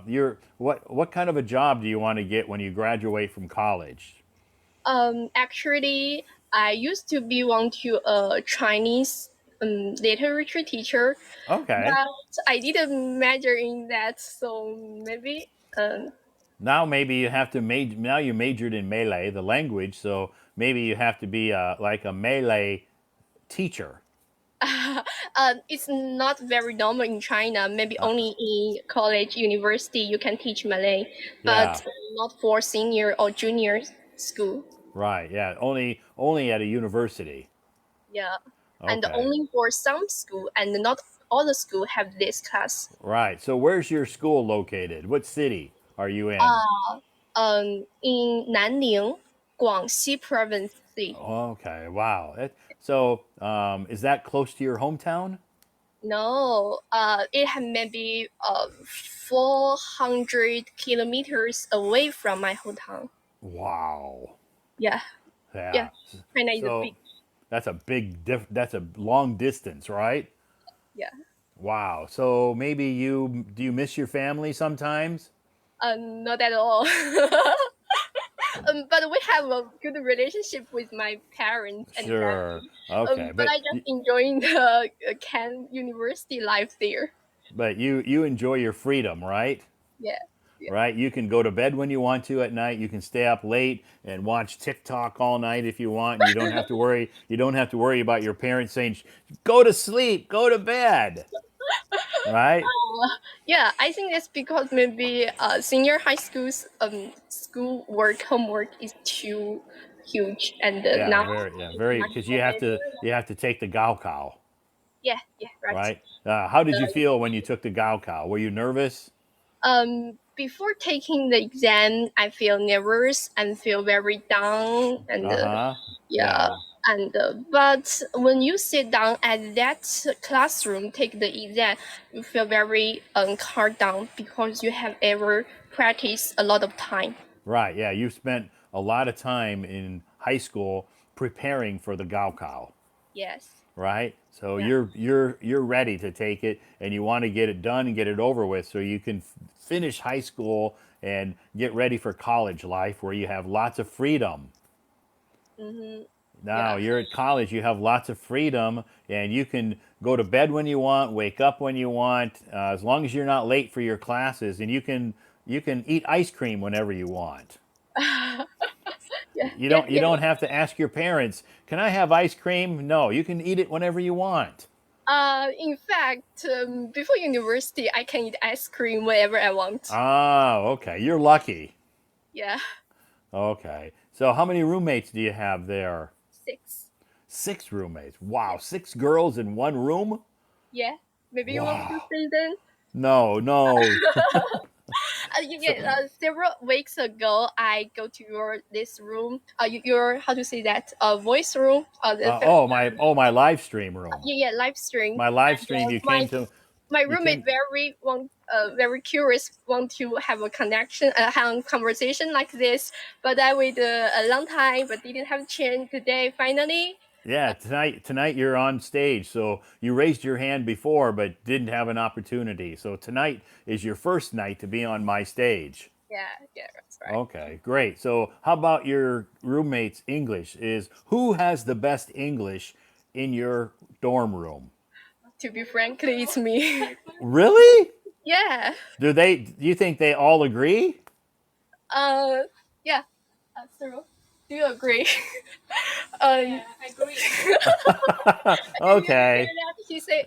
you're what kind of a job do you want to get when you graduate from college? Actually, I used to be one to a Chinese literature teacher, Okay. but I didn't major in that, so maybe Now maybe you have to now you majored in Malay, the language, so maybe you have to be like a Malay teacher. it's not very normal in China. Maybe only in college, university you can teach Malay, Yeah, but not for senior or junior school. right. Yeah, only at a university. Yeah, and Okay. only for some school, and not all the school have this class. Right. So where's your school located? What city are you in? Uh, in Nanning, Guangxi province. Okay. Wow. So is that close to your hometown? No, it had maybe 400 kilometers away from my hometown. Wow. Yeah, yeah. Yeah. China is a big. So that's a long distance, right? Yeah. Wow. So maybe do you miss your family sometimes? Not at all. But we have a good relationship with my parents and Sure. family. Okay, But I just enjoying the Can university life there. but you enjoy your freedom, right? Yeah. Yeah. Right? You can go to bed when you want to at night. You can stay up late and watch TikTok all night if you want. And you don't have to worry. You don't have to worry about your parents saying, "Go to sleep, go to bed." Right? Yeah, I think that's because maybe senior high school's school work homework is too huge and Yeah, not very. Because you have to take the Gaokao, yeah, yeah, right. right? How did you feel when you took the Gaokao? Were you nervous? Before taking the exam, I feel nervous and feel very down and Uh huh. yeah. Yeah. And but when you sit down at that classroom, take the exam, you feel very calmed down because you have ever practiced a lot of time. Right. Yeah. You spent a lot of time in high school preparing for the Gaokao. Yes. Right? So Yeah. you're ready to take it, and you want to get it done and get it over with, so you can finish high school and get ready for college life, where you have lots of freedom. Mm-hmm. Now Yeah. you're at college, you have lots of freedom, and you can go to bed when you want, wake up when you want, as long as you're not late for your classes, and you can eat ice cream whenever you want. Yeah. Yeah. You Yeah. don't have to ask your parents, "Can I have ice cream?" No, you can eat it whenever you want. In fact, before university, I can eat ice cream whenever I want. Ah, okay. You're lucky. Yeah. Okay. So how many roommates do you have there? 6. Six roommates. Wow, six girls in one room? Yeah. Maybe you want me to Wow. say then? No, no. So, Several weeks ago, I go to your this room. Your how to say that? Voice room. my live stream room. Yeah, live stream. My live And stream. You my came to. my You roommate came. very curious, want to have a connection, have a conversation like this. But I waited a long time, but didn't have a chance today. Finally, Yeah, tonight you're on stage. So you raised your hand before, but didn't have an opportunity. So tonight is your first night to be on my stage. yeah, yeah, that's right. Okay, great. So, how about your roommate's English? Is who has the best English in your dorm room? To be frankly, it's me. Really? Yeah. Do you think they all agree? Uh, yeah. Cyril, do you agree? Yeah, I agree. Did you hear Okay. that? She said,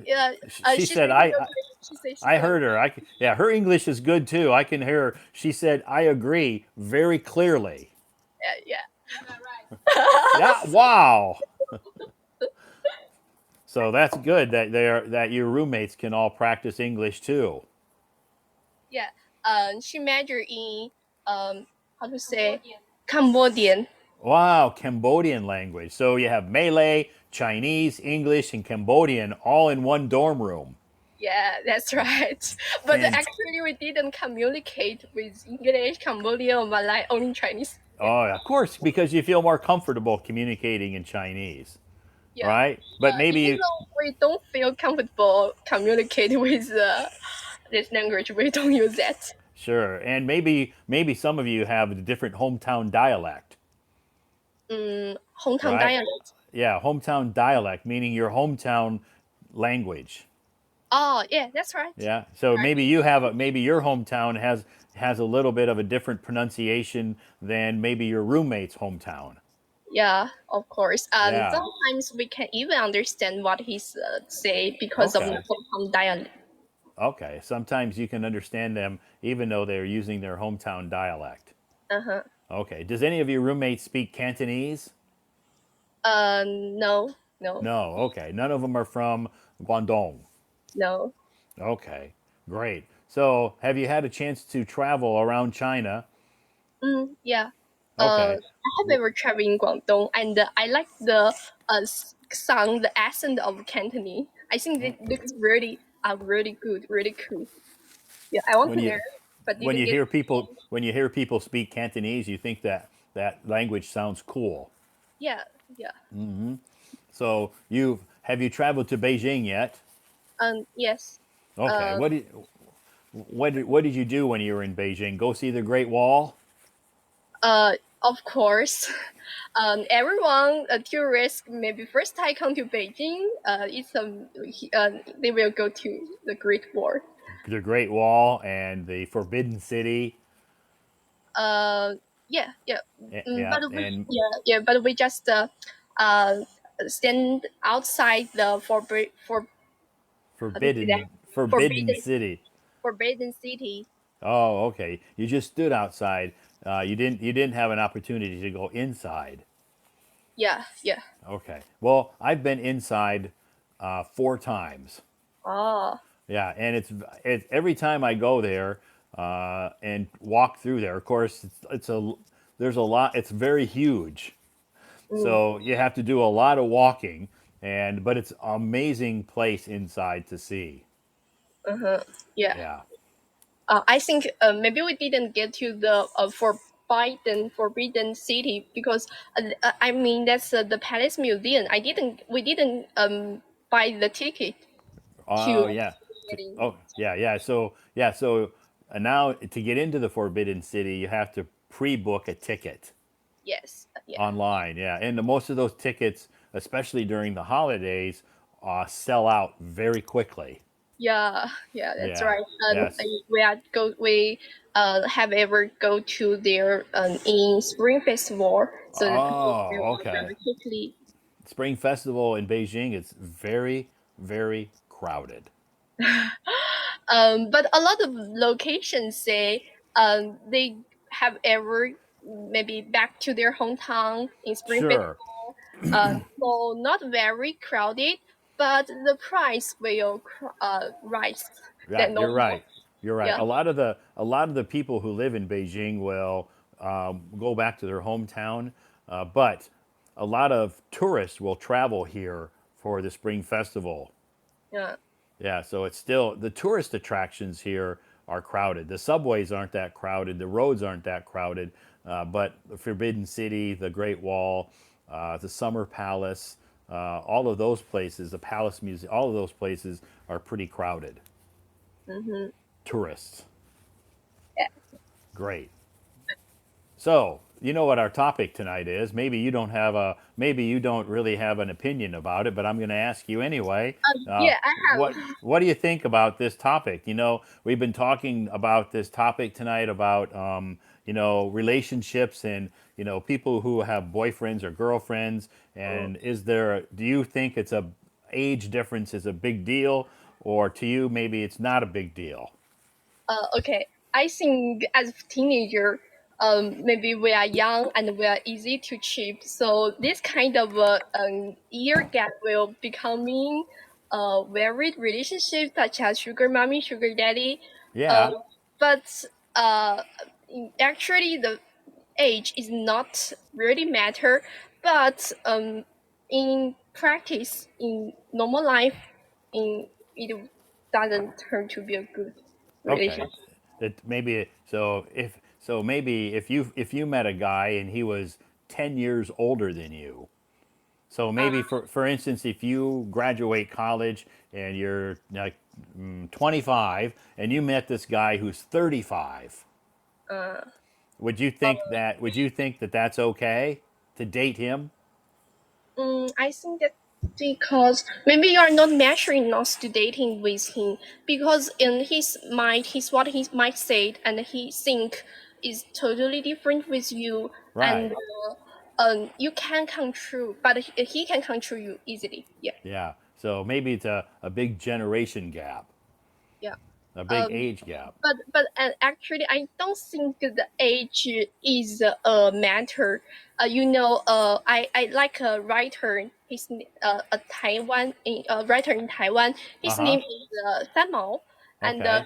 She she said said you agree. She I said, heard her. Yeah, her English is good too. I can hear her. She said I agree very clearly. yeah, Yeah, wow. So that's good that that your roommates can all practice English too. yeah. She majored in how to say Cambodian. Wow, Cambodian language. So you have Malay, Chinese, English, and Cambodian all in one dorm room. Yeah, that's right. But And actually, we didn't communicate with English, Cambodian, or Malay, only Chinese. Yeah, oh, of course, because you feel more comfortable communicating in Chinese, yeah. right? But Even maybe though we don't feel comfortable communicate with this language, we don't use that. sure, and maybe some of you have a different hometown dialect, Hometown right? dialect. Yeah, hometown dialect meaning your hometown language. Oh, yeah, that's right. Yeah. So Right. maybe your hometown has a little bit of a different pronunciation than maybe your roommate's hometown. Yeah, of course. And Yeah. sometimes we can even understand what he's say because of the Okay. hometown dialect. Okay. Sometimes you can understand them even though they're using their hometown dialect. Uh-huh. Okay. Does any of your roommates speak Cantonese? No, no, No. Okay. None of them are from Guangdong. no. Okay. Great. So, have you had a chance to travel around China? Yeah. Okay. I have ever traveled in Guangdong, and I like the sound, the accent of Cantonese. I think it looks really good, really cool. Yeah, I want When to you learn, but didn't get. when you hear people speak Cantonese, you think that that language sounds cool. Yeah, yeah. So, you traveled to Beijing yet? Yes. Okay. Uh, What did you do when you were in Beijing? Go see the Great Wall? Of course. Everyone, a tourist, maybe first time come to Beijing, they will go to the Great Wall. The Great Wall and the Forbidden City. Uh, yeah, yeah. Yeah, But we, and but we just uh, stand outside the how to say that, Forbidden forbidden City. forbidden city. Oh, okay. You just stood outside. You didn't have an opportunity to go inside. Yeah, yeah. Okay. Well, I've been inside 4 times. Oh. Yeah, and it's every time I go there and walk through there. Of course, it's a there's a lot. It's very huge, Mm, so you have to do a lot of walking. But it's an amazing place inside to see. uh-huh. Yeah. Yeah. I think maybe we didn't get to the forbidden city because I mean that's the Palace Museum. We didn't buy the ticket to Oh yeah. get in. Oh yeah, yeah. So now to get into the Forbidden City, you have to pre-book a ticket Yes, yeah, online. Yeah, and most of those tickets, especially during the holidays, sell out very quickly. yeah, yeah. That's Yeah. right. Yes. We have ever go to there in Spring Festival, so the people sell Oh, out okay. very quickly. Spring Festival in Beijing is very, very crowded. But a lot of locations say they have ever maybe back to their hometown in Spring Sure. Festival. So not very crowded, but the price will rise Yeah, than you're normal. right. You're right. Yeah. A lot of the people who live in Beijing will go back to their hometown, but a lot of tourists will travel here for the Spring Festival. Yeah. Yeah, so it's still the tourist attractions here are crowded. The subways aren't that crowded. The roads aren't that crowded. But the Forbidden City, the Great Wall, the Summer Palace, all of those places, the Palace Museum, all of those places are pretty crowded. Mm-hmm. Tourists. Yeah. Great. So, you know what our topic tonight is. Maybe you don't really have an opinion about it, but I'm going to ask you anyway. Yeah, I What have. what do you think about this topic? We've been talking about this topic tonight about relationships and people who have boyfriends or girlfriends. And do you think it's a age difference is a big deal, or to you maybe it's not a big deal? Okay. I think as a teenager, maybe we are young and we are easy to cheat. So this kind of year gap will becoming a very relationship such as sugar mommy, sugar daddy. Uh, Yeah. but actually the age is not really matter. But in practice, in normal life, in it doesn't turn to be a good Okay. relationship. Maybe if you met a guy and he was 10 years older than you. So maybe for instance, if you graduate college and you're like 25 and you met this guy who's 35, Uh, would you think that that's okay to date him? I think that because maybe you are not measuring not to dating with him because in his mind, what he might say and he think is totally different with you, and Right. you can control, but he can control you easily. Yeah, Yeah. So maybe it's a big generation gap, yeah. a big Um, age gap. but actually I don't think the age is a matter. I like a writer. A writer in Taiwan. Uh His huh. name is San Mao, and Okay.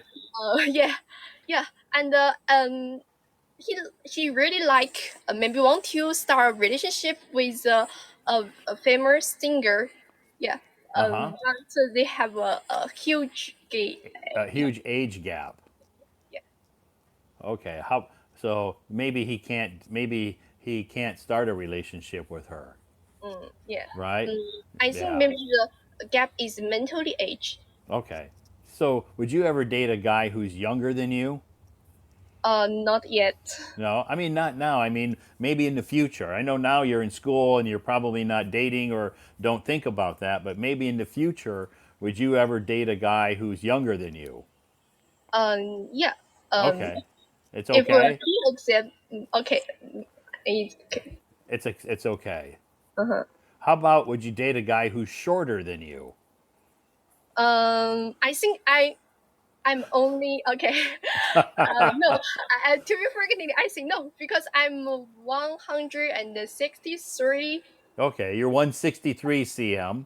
yeah, yeah, and he he really like maybe want to start a relationship with a famous singer. Yeah, Uh huh. but they have a huge gay. A Yeah, huge age gap. yeah. Okay. Maybe he can't start a relationship with her, Yeah. right? I think Yeah. maybe the gap is mentally age. Okay. So, would you ever date a guy who's younger than you? Not yet. No, I mean not now. I mean maybe in the future. I know now you're in school and you're probably not dating or don't think about that, but maybe in the future, would you ever date a guy who's younger than you? Yeah. Um, Okay, it's if okay. he accept, okay, it's okay. It's okay. Uh-huh. How about would you date a guy who's shorter than you? I think I'm only okay. No, to be forgetting, I think no because I'm 163. Okay, you're 163 cm.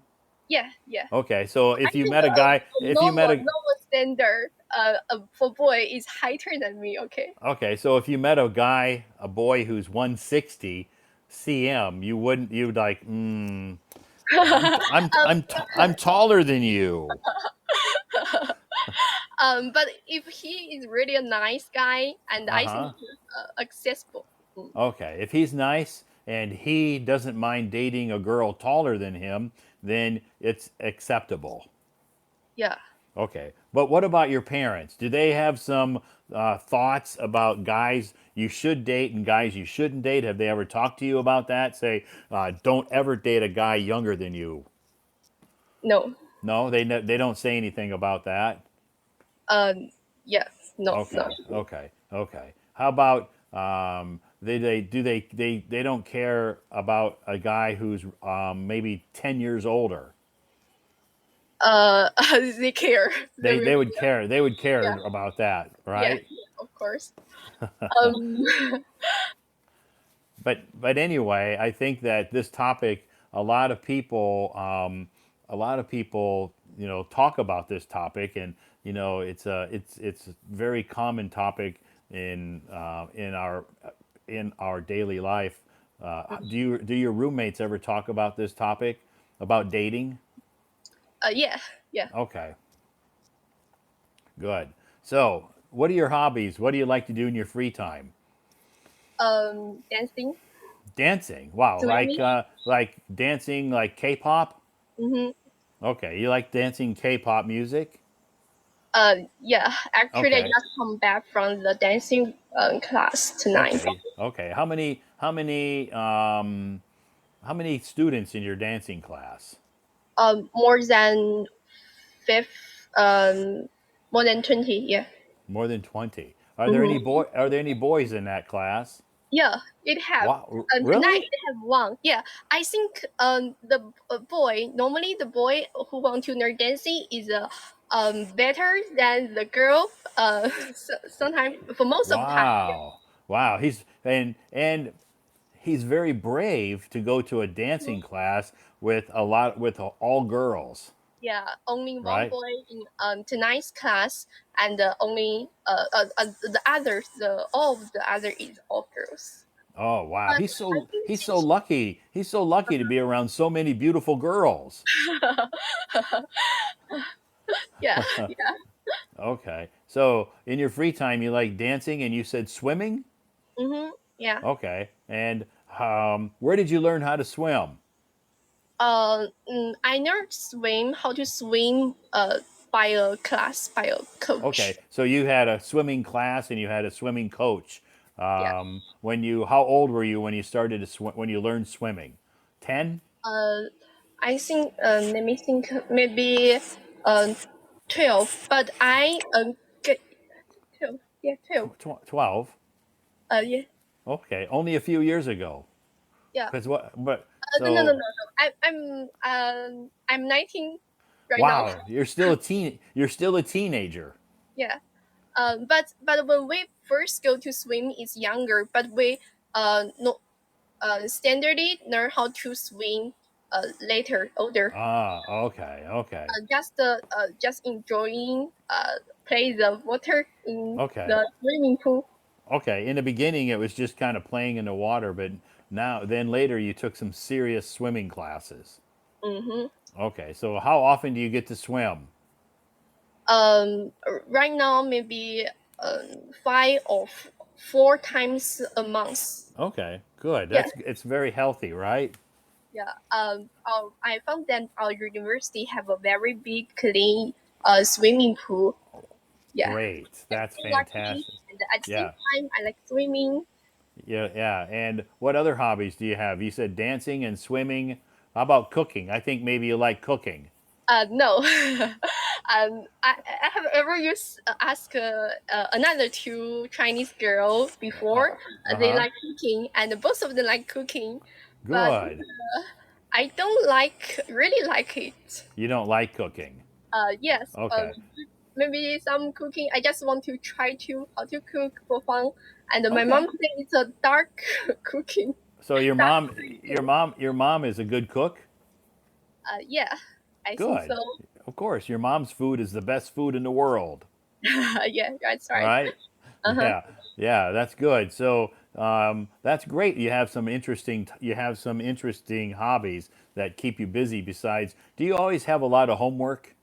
Yeah, yeah. Okay, so I if you think met a guy, a if you met a normal standard for boy is higher than me. Okay. okay, so if you met a guy, a boy who's 160 cm, you wouldn't you'd like, I'm taller than you. But if he is really a nice guy, and Uh I think huh. accessible. Mm, Okay, if he's nice and he doesn't mind dating a girl taller than him, then it's acceptable. yeah. Okay, but what about your parents? Do they have some thoughts about guys you should date and guys you shouldn't date? Have they ever talked to you about that? Say, don't ever date a guy younger than you. No. No, they don't say anything about that. Um. Yeah. No. No. Okay, okay, okay. How about they do they don't care about a guy who's maybe 10 years older. They care. They They really. would care. They would Yeah. care about that, Yeah. right? Yeah. Of course. Um. But anyway, I think that this topic, a lot of people, talk about this topic, and it's a very common topic in our daily life. Do your roommates ever talk about this topic about dating? Yeah. Yeah. Okay, good. So, what are your hobbies? What do you like to do in your free time? Dancing, Dancing. Wow, swimming. like dancing like K-pop? Mm-hmm. Okay, you like dancing K-pop music? Yeah. Actually, I Okay. just come back from the dancing class tonight. Okay. Okay. How many students in your dancing class? More than fifth. More than 20. Yeah. More than 20. Mm-hmm. Are there any boys in that class? Yeah, it have. Wow, Tonight really? it have one. Yeah, I think the boy normally the boy who want to learn dancing is better than the girl. Sometimes for most of the time. Wow. Wow, he's he's very brave to go to a dancing class with all girls, Yeah, only one right? boy in tonight's class, and only the others, the all of the other is all girls. Oh wow, But I think he's so since lucky. He's so lucky to be around so many beautiful girls. yeah, yeah. Okay, so in your free time, you like dancing, and you said swimming. Yeah. Okay, and where did you learn how to swim? I learned swim how to swim by a class by a Okay, coach. so you had a swimming class and you had a swimming coach. Yeah. How old were you when you started to when you learned swimming? 10? Uh, I think let me think maybe 12, but I get 12. Yeah, 12. 12? Yeah, Okay, only a few years ago. yeah. Because what? But No, no, no, no, so no. I'm 19 right now. wow, you're still a teenager. Yeah. But when we first go to swim, it's younger, but we no standardly learn how to swim later, older. Ah, okay, okay, Just enjoying play the water in okay, the swimming pool. okay. In the beginning, it was just kind of playing in the water, but then later you took some serious swimming classes. Mm-hmm. Okay, so how often do you get to swim? Right now maybe five or four times a month. Okay, good. Yeah, It's very healthy, right? yeah. I found that our university have a very big, clean swimming pool. Yeah, Great. That's I'm lucky, fantastic. and at the same Yeah. time, I like swimming. Yeah, yeah. And what other hobbies do you have? You said dancing and swimming. How about cooking? I think maybe you like cooking. No, I have ever used ask another two Chinese girl Uh before. They huh. like cooking, and both of them like cooking, but Good. I don't like really like it. You don't like cooking. Yes, Okay. maybe some cooking. I just want to try to how to cook for fun. And my mom Okay. said it's a dark cooking, So dark cooking. your mom is a good cook? Yeah, I think so. Good. Of course, your mom's food is the best food in the world, Yeah, that's right. right? Uh huh. Yeah. Yeah, that's good. So, that's great. You have some interesting hobbies that keep you busy besides. Do you always have a lot of homework?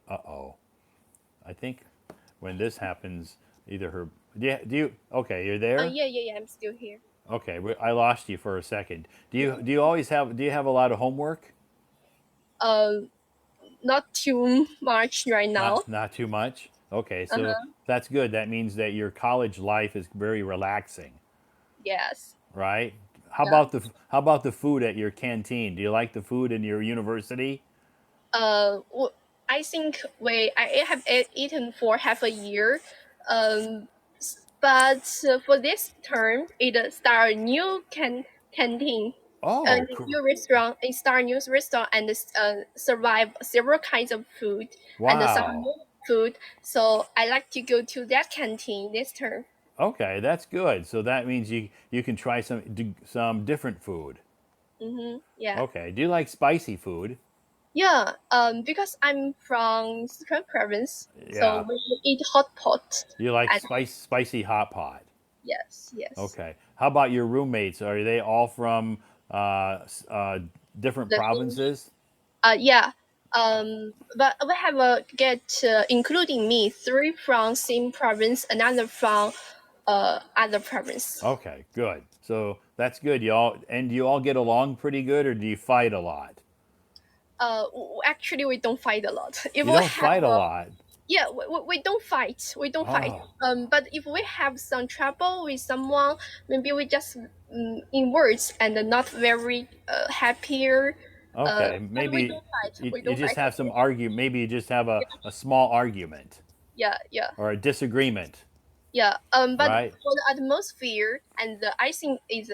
Uh-oh. I think when this happens, either her. Okay, you're there? Yeah, yeah, yeah. I'm still here. Okay, I lost you for a second. Do you always have, do you have a lot of homework? Uh, Not too much right now. Not too much? Okay, Uh so huh. that's good. That means that your college life is very relaxing, Yes. right? Yeah. How about the food at your canteen? Do you like the food in your university? W- I think I have eaten for half a year, but for this term, it start a new canteen, a Oh, new restaurant. It start a new restaurant and survive several kinds of food and some wow. new food. So I like to go to that canteen this term. Okay, that's good. So that means you can try some different food. Yeah. Okay. Do you like spicy food? Yeah, because I'm from Sichuan province, so Yeah. we eat hot pot. You like And spicy hot pot. yes, yes. Okay. How about your roommates? Are they all from different The same. provinces? Yeah. But we have a get including me three from same province, another from other province. Okay, good. So that's good. Do you all get along pretty good, or do you fight a lot? Actually, we don't fight a lot. If You we don't have fight a lot. yeah, we don't fight. We don't fight. Oh, But if we have some trouble with someone, maybe we just in words and not very happier. okay. But we Maybe don't fight. We you don't just fight. have some argue. Maybe you just have a small argument Yeah, yeah, or a disagreement, yeah. But right? for the atmosphere and the icing is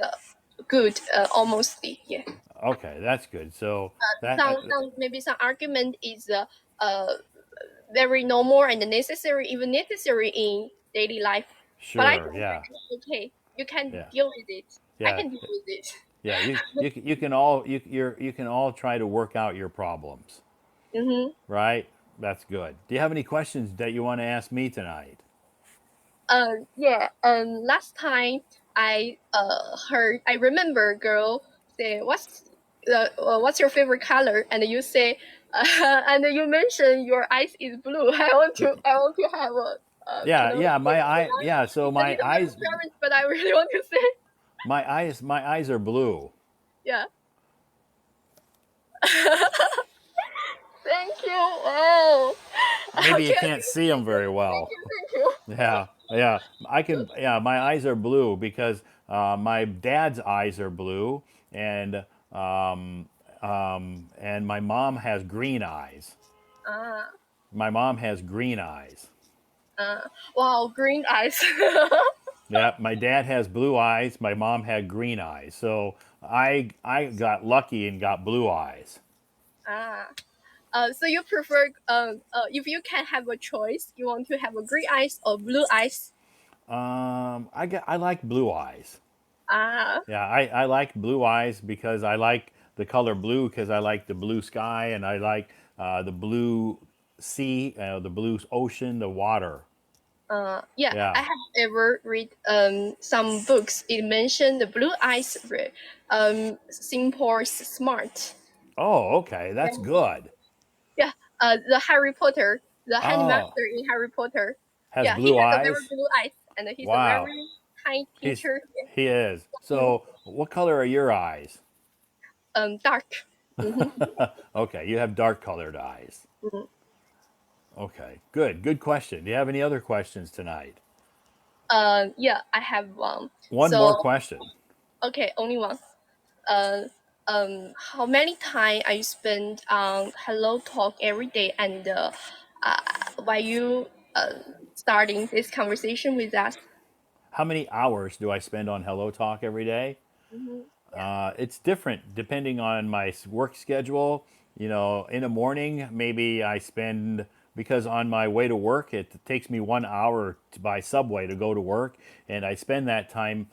good. Almostly, yeah. Okay, that's good. So that Some maybe some argument is uh very normal and necessary, even necessary in daily life. But I sure, think yeah, that is okay. You can yeah, deal with it. I yeah. can deal with it. Yeah, you can all you can all try to work out your problems, Mm-hmm. right? That's good. Do you have any questions that you want to ask me tonight? Yeah. Last time I remember girl say what's your favorite color, and you say and you mention your eyes is blue. I want to have a Yeah, yeah, so it's a little bit parents, but I really want to say my eyes are blue. yeah. Thank you. Oh, Maybe you okay. can't see them very well. Thank you. Yeah, yeah. My eyes are blue because my dad's eyes are blue, and and my mom has green eyes. Ah, My mom has green eyes. wow, green eyes. Yeah, my dad has blue eyes. My mom had green eyes. So I got lucky and got blue eyes. Ah. So you prefer if you can have a choice, you want to have a green eyes or blue eyes? I like blue eyes. Ah, Yeah, I like blue eyes because I like the color blue because I like the blue sky and I like the blue sea, the blue ocean, the water. yeah. I Yeah. have ever read some books. It mentioned the blue eyes, simple, smart. Oh, okay, that's good. Yeah. The Harry Potter, the Oh, headmaster in Harry Potter. has Yeah, he blue has a very eyes. blue eyes, and he's a Wow, very kind he's teacher. he is. Mm. So, what color are your eyes? dark. Mm-hmm. Okay, you have dark colored eyes. Mm. Okay, good. Good question. Do you have any other questions tonight? Yeah, I have one. One more So question. okay, only one. Uh, how many time are you spend on Hello Talk every day, and why you starting this conversation with us? How many hours do I spend on Hello Talk every day? Mm-hmm. It's different depending on my work schedule. You know, in the morning, maybe I spend, because on my way to work, it takes me 1 hour by subway to go to work, and I spend that time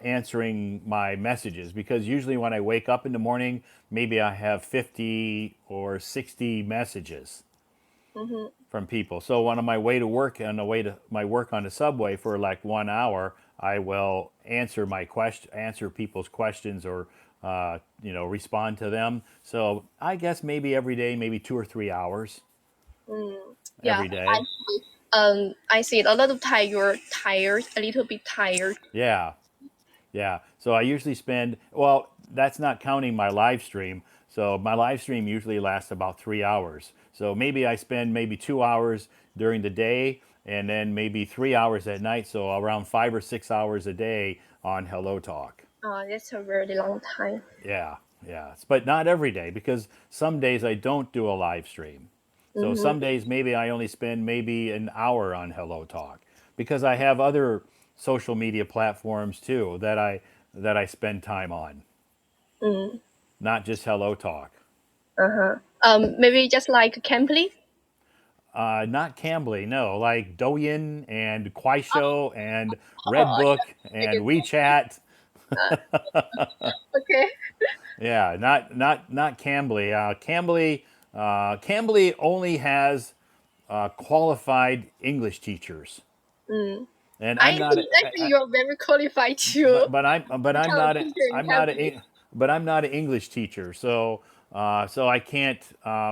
answering my messages, because usually when I wake up in the morning, maybe I have 50 or 60 messages Mm-hmm. from people. So on my way to work, on the way to my work on the subway for like 1 hour, I will answer people's questions, or respond to them. So I guess maybe every day, maybe 2 or 3 hours Mm. Yeah, every day. I see it. A lot of time you're tired, a little bit tired. Yeah, yeah. So I usually spend, well, that's not counting my live stream. So my live stream usually lasts about 3 hours. So maybe I spend maybe 2 hours during the day, and then maybe 3 hours at night. So around 5 or 6 hours a day on Hello Talk. That's a very long time. Yeah, yeah. But not every day, because some days I don't do a live stream. So Mm-hmm. some days maybe I only spend maybe an hour on Hello Talk, because I have other social media platforms too that I spend time on, Mm. not just Hello Talk. Uh-huh. Maybe just like Cambly. Not Cambly, no, like Douyin and Oh, Kuaishou and oh, Redbook I and get WeChat. okay. Yeah, not Cambly. Cambly only has qualified English teachers, Mm. and I I'm not. think I think you're very qualified to But I'm become a not. teacher in I'm not Cambly. but I'm not an English teacher. So I can't.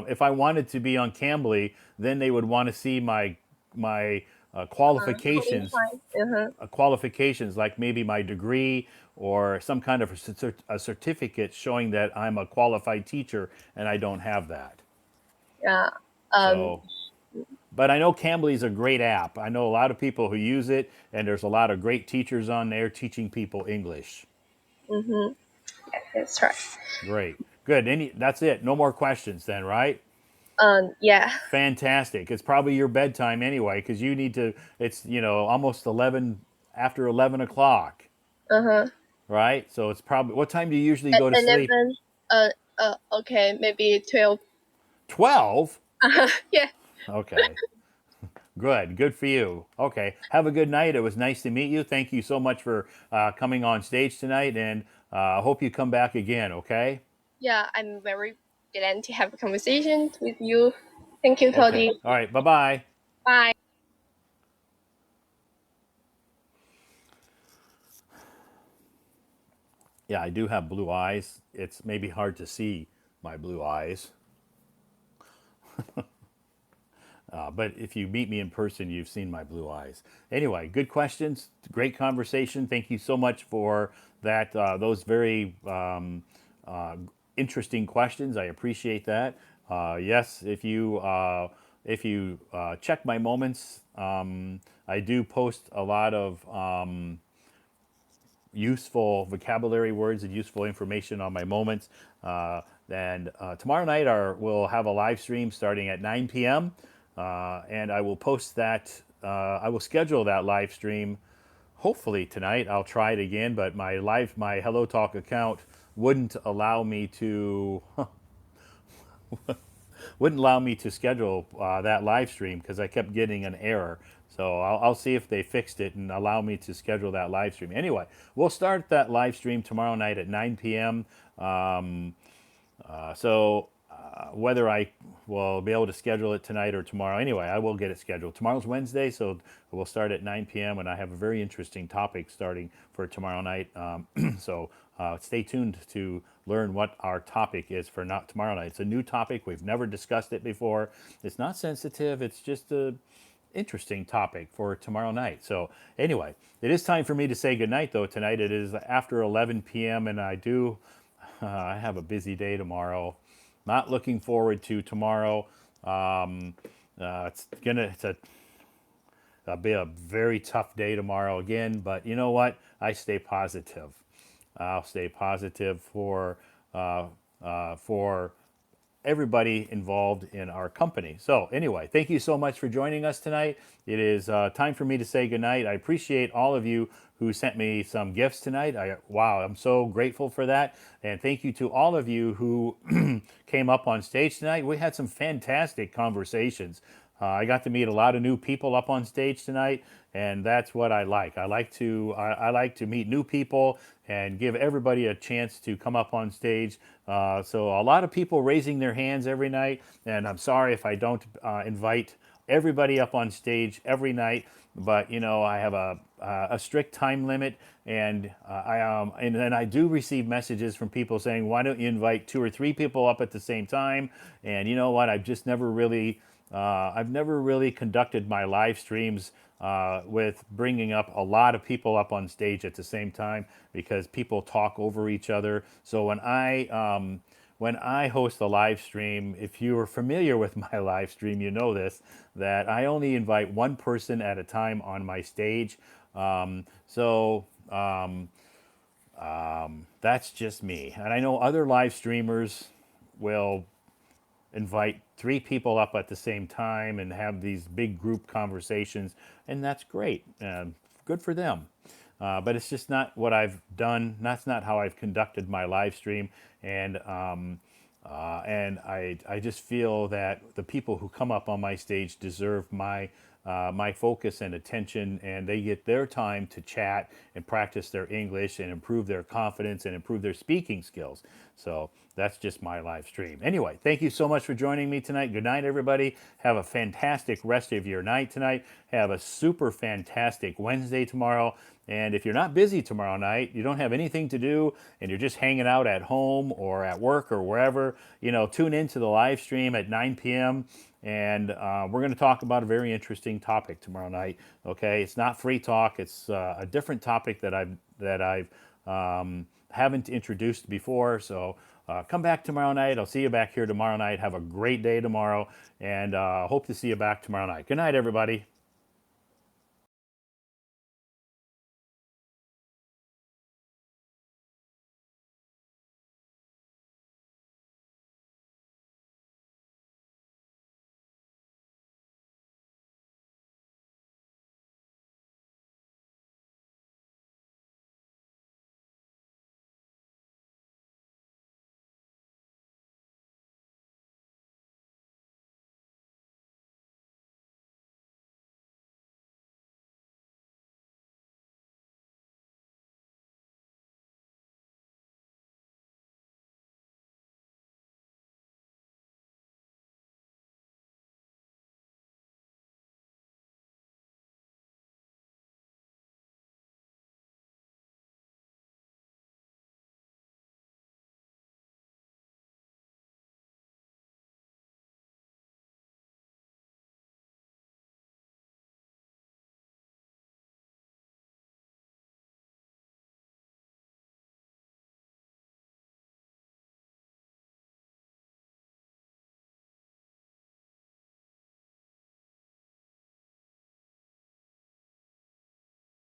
If I wanted to be on Cambly, then they would want to see my qualifications, Qualified. Uh-huh. qualifications, like maybe my degree or some kind of a certificate showing that I'm a qualified teacher, and I don't have that. Yeah. Um. So, but I know Cambly is a great app. I know a lot of people who use it, and there's a lot of great teachers on there teaching people English. Mm-hmm. That's right. Great. Good. That's it. No more questions then, right? Yeah. Fantastic. It's probably your bedtime anyway, because you need to, it's, almost 11, after 11 o'clock, Uh-huh. right? So it's probably, what time do you usually go to And sleep? then okay, maybe 12. 12? Yeah. Okay. Good. Good for you. Okay. Have a good night. It was nice to meet you. Thank you so much for coming on stage tonight, and I hope you come back again, okay? Yeah, I'm very glad to have a conversation with you. Thank you, Okay. Toddy. All right. Bye bye. Bye. Yeah, I do have blue eyes. It's maybe hard to see my blue eyes. But if you meet me in person, you've seen my blue eyes. Anyway, good questions. Great conversation. Thank you so much for that. Those very uh, interesting questions. I appreciate that. Yes, if you check my moments, I do post a lot of useful vocabulary words and useful information on my moments. And tomorrow night we'll have a live stream starting at 9 p.m. And I will post that. I will schedule that live stream. Hopefully tonight. I'll try it again, but my Hello Talk account wouldn't allow me to schedule that live stream, because I kept getting an error. So I'll see if they fixed it and allow me to schedule that live stream. Anyway, we'll start that live stream tomorrow night at 9 p.m. Whether I will be able to schedule it tonight or tomorrow, anyway, I will get it scheduled. Tomorrow's Wednesday, so we'll start at 9 p.m. and I have a very interesting topic starting for tomorrow night. So stay tuned to learn what our topic is for not tomorrow night. It's a new topic. We've never discussed it before. It's not sensitive. It's just a interesting topic for tomorrow night. So anyway, it is time for me to say goodnight though tonight. It is after 11 p.m. and I do I have a busy day tomorrow. Not looking forward to tomorrow. It's be a very tough day tomorrow again, but you know what? I stay positive. I'll stay positive for everybody involved in our company. So, anyway, thank you so much for joining us tonight. It is time for me to say goodnight. I appreciate all of you who sent me some gifts tonight. Wow, I'm so grateful for that. And thank you to all of you who came up on stage tonight. We had some fantastic conversations. I got to meet a lot of new people up on stage tonight, and that's what I like. I like to meet new people and give everybody a chance to come up on stage. So a lot of people raising their hands every night, and I'm sorry if I don't invite everybody up on stage every night. But you know, I have a strict time limit, and and then I do receive messages from people saying, "Why don't you invite 2 or 3 people up at the same time?" And you know what? I've never really conducted my live streams with bringing up a lot of people up on stage at the same time because people talk over each other. So when I host a live stream, if you are familiar with my live stream, you know this, that I only invite one person at a time on my stage. That's just me. And I know other live streamers will invite 3 people up at the same time and have these big group conversations, and that's great. Good for them. But it's just not what I've done. That's not how I've conducted my live stream. And I just feel that the people who come up on my stage deserve my focus and attention, and they get their time to chat and practice their English and improve their confidence and improve their speaking skills. So that's just my live stream. Anyway, thank you so much for joining me tonight. Good night, everybody. Have a fantastic rest of your night tonight. Have a super fantastic Wednesday tomorrow. And if you're not busy tomorrow night, you don't have anything to do, and you're just hanging out at home or at work or wherever, you know, tune into the live stream at 9 p.m. And we're going to talk about a very interesting topic tomorrow night. Okay, it's not free talk. It's a different topic that I've haven't introduced before. So come back tomorrow night. I'll see you back here tomorrow night. Have a great day tomorrow, and hope to see you back tomorrow night. Good night, everybody.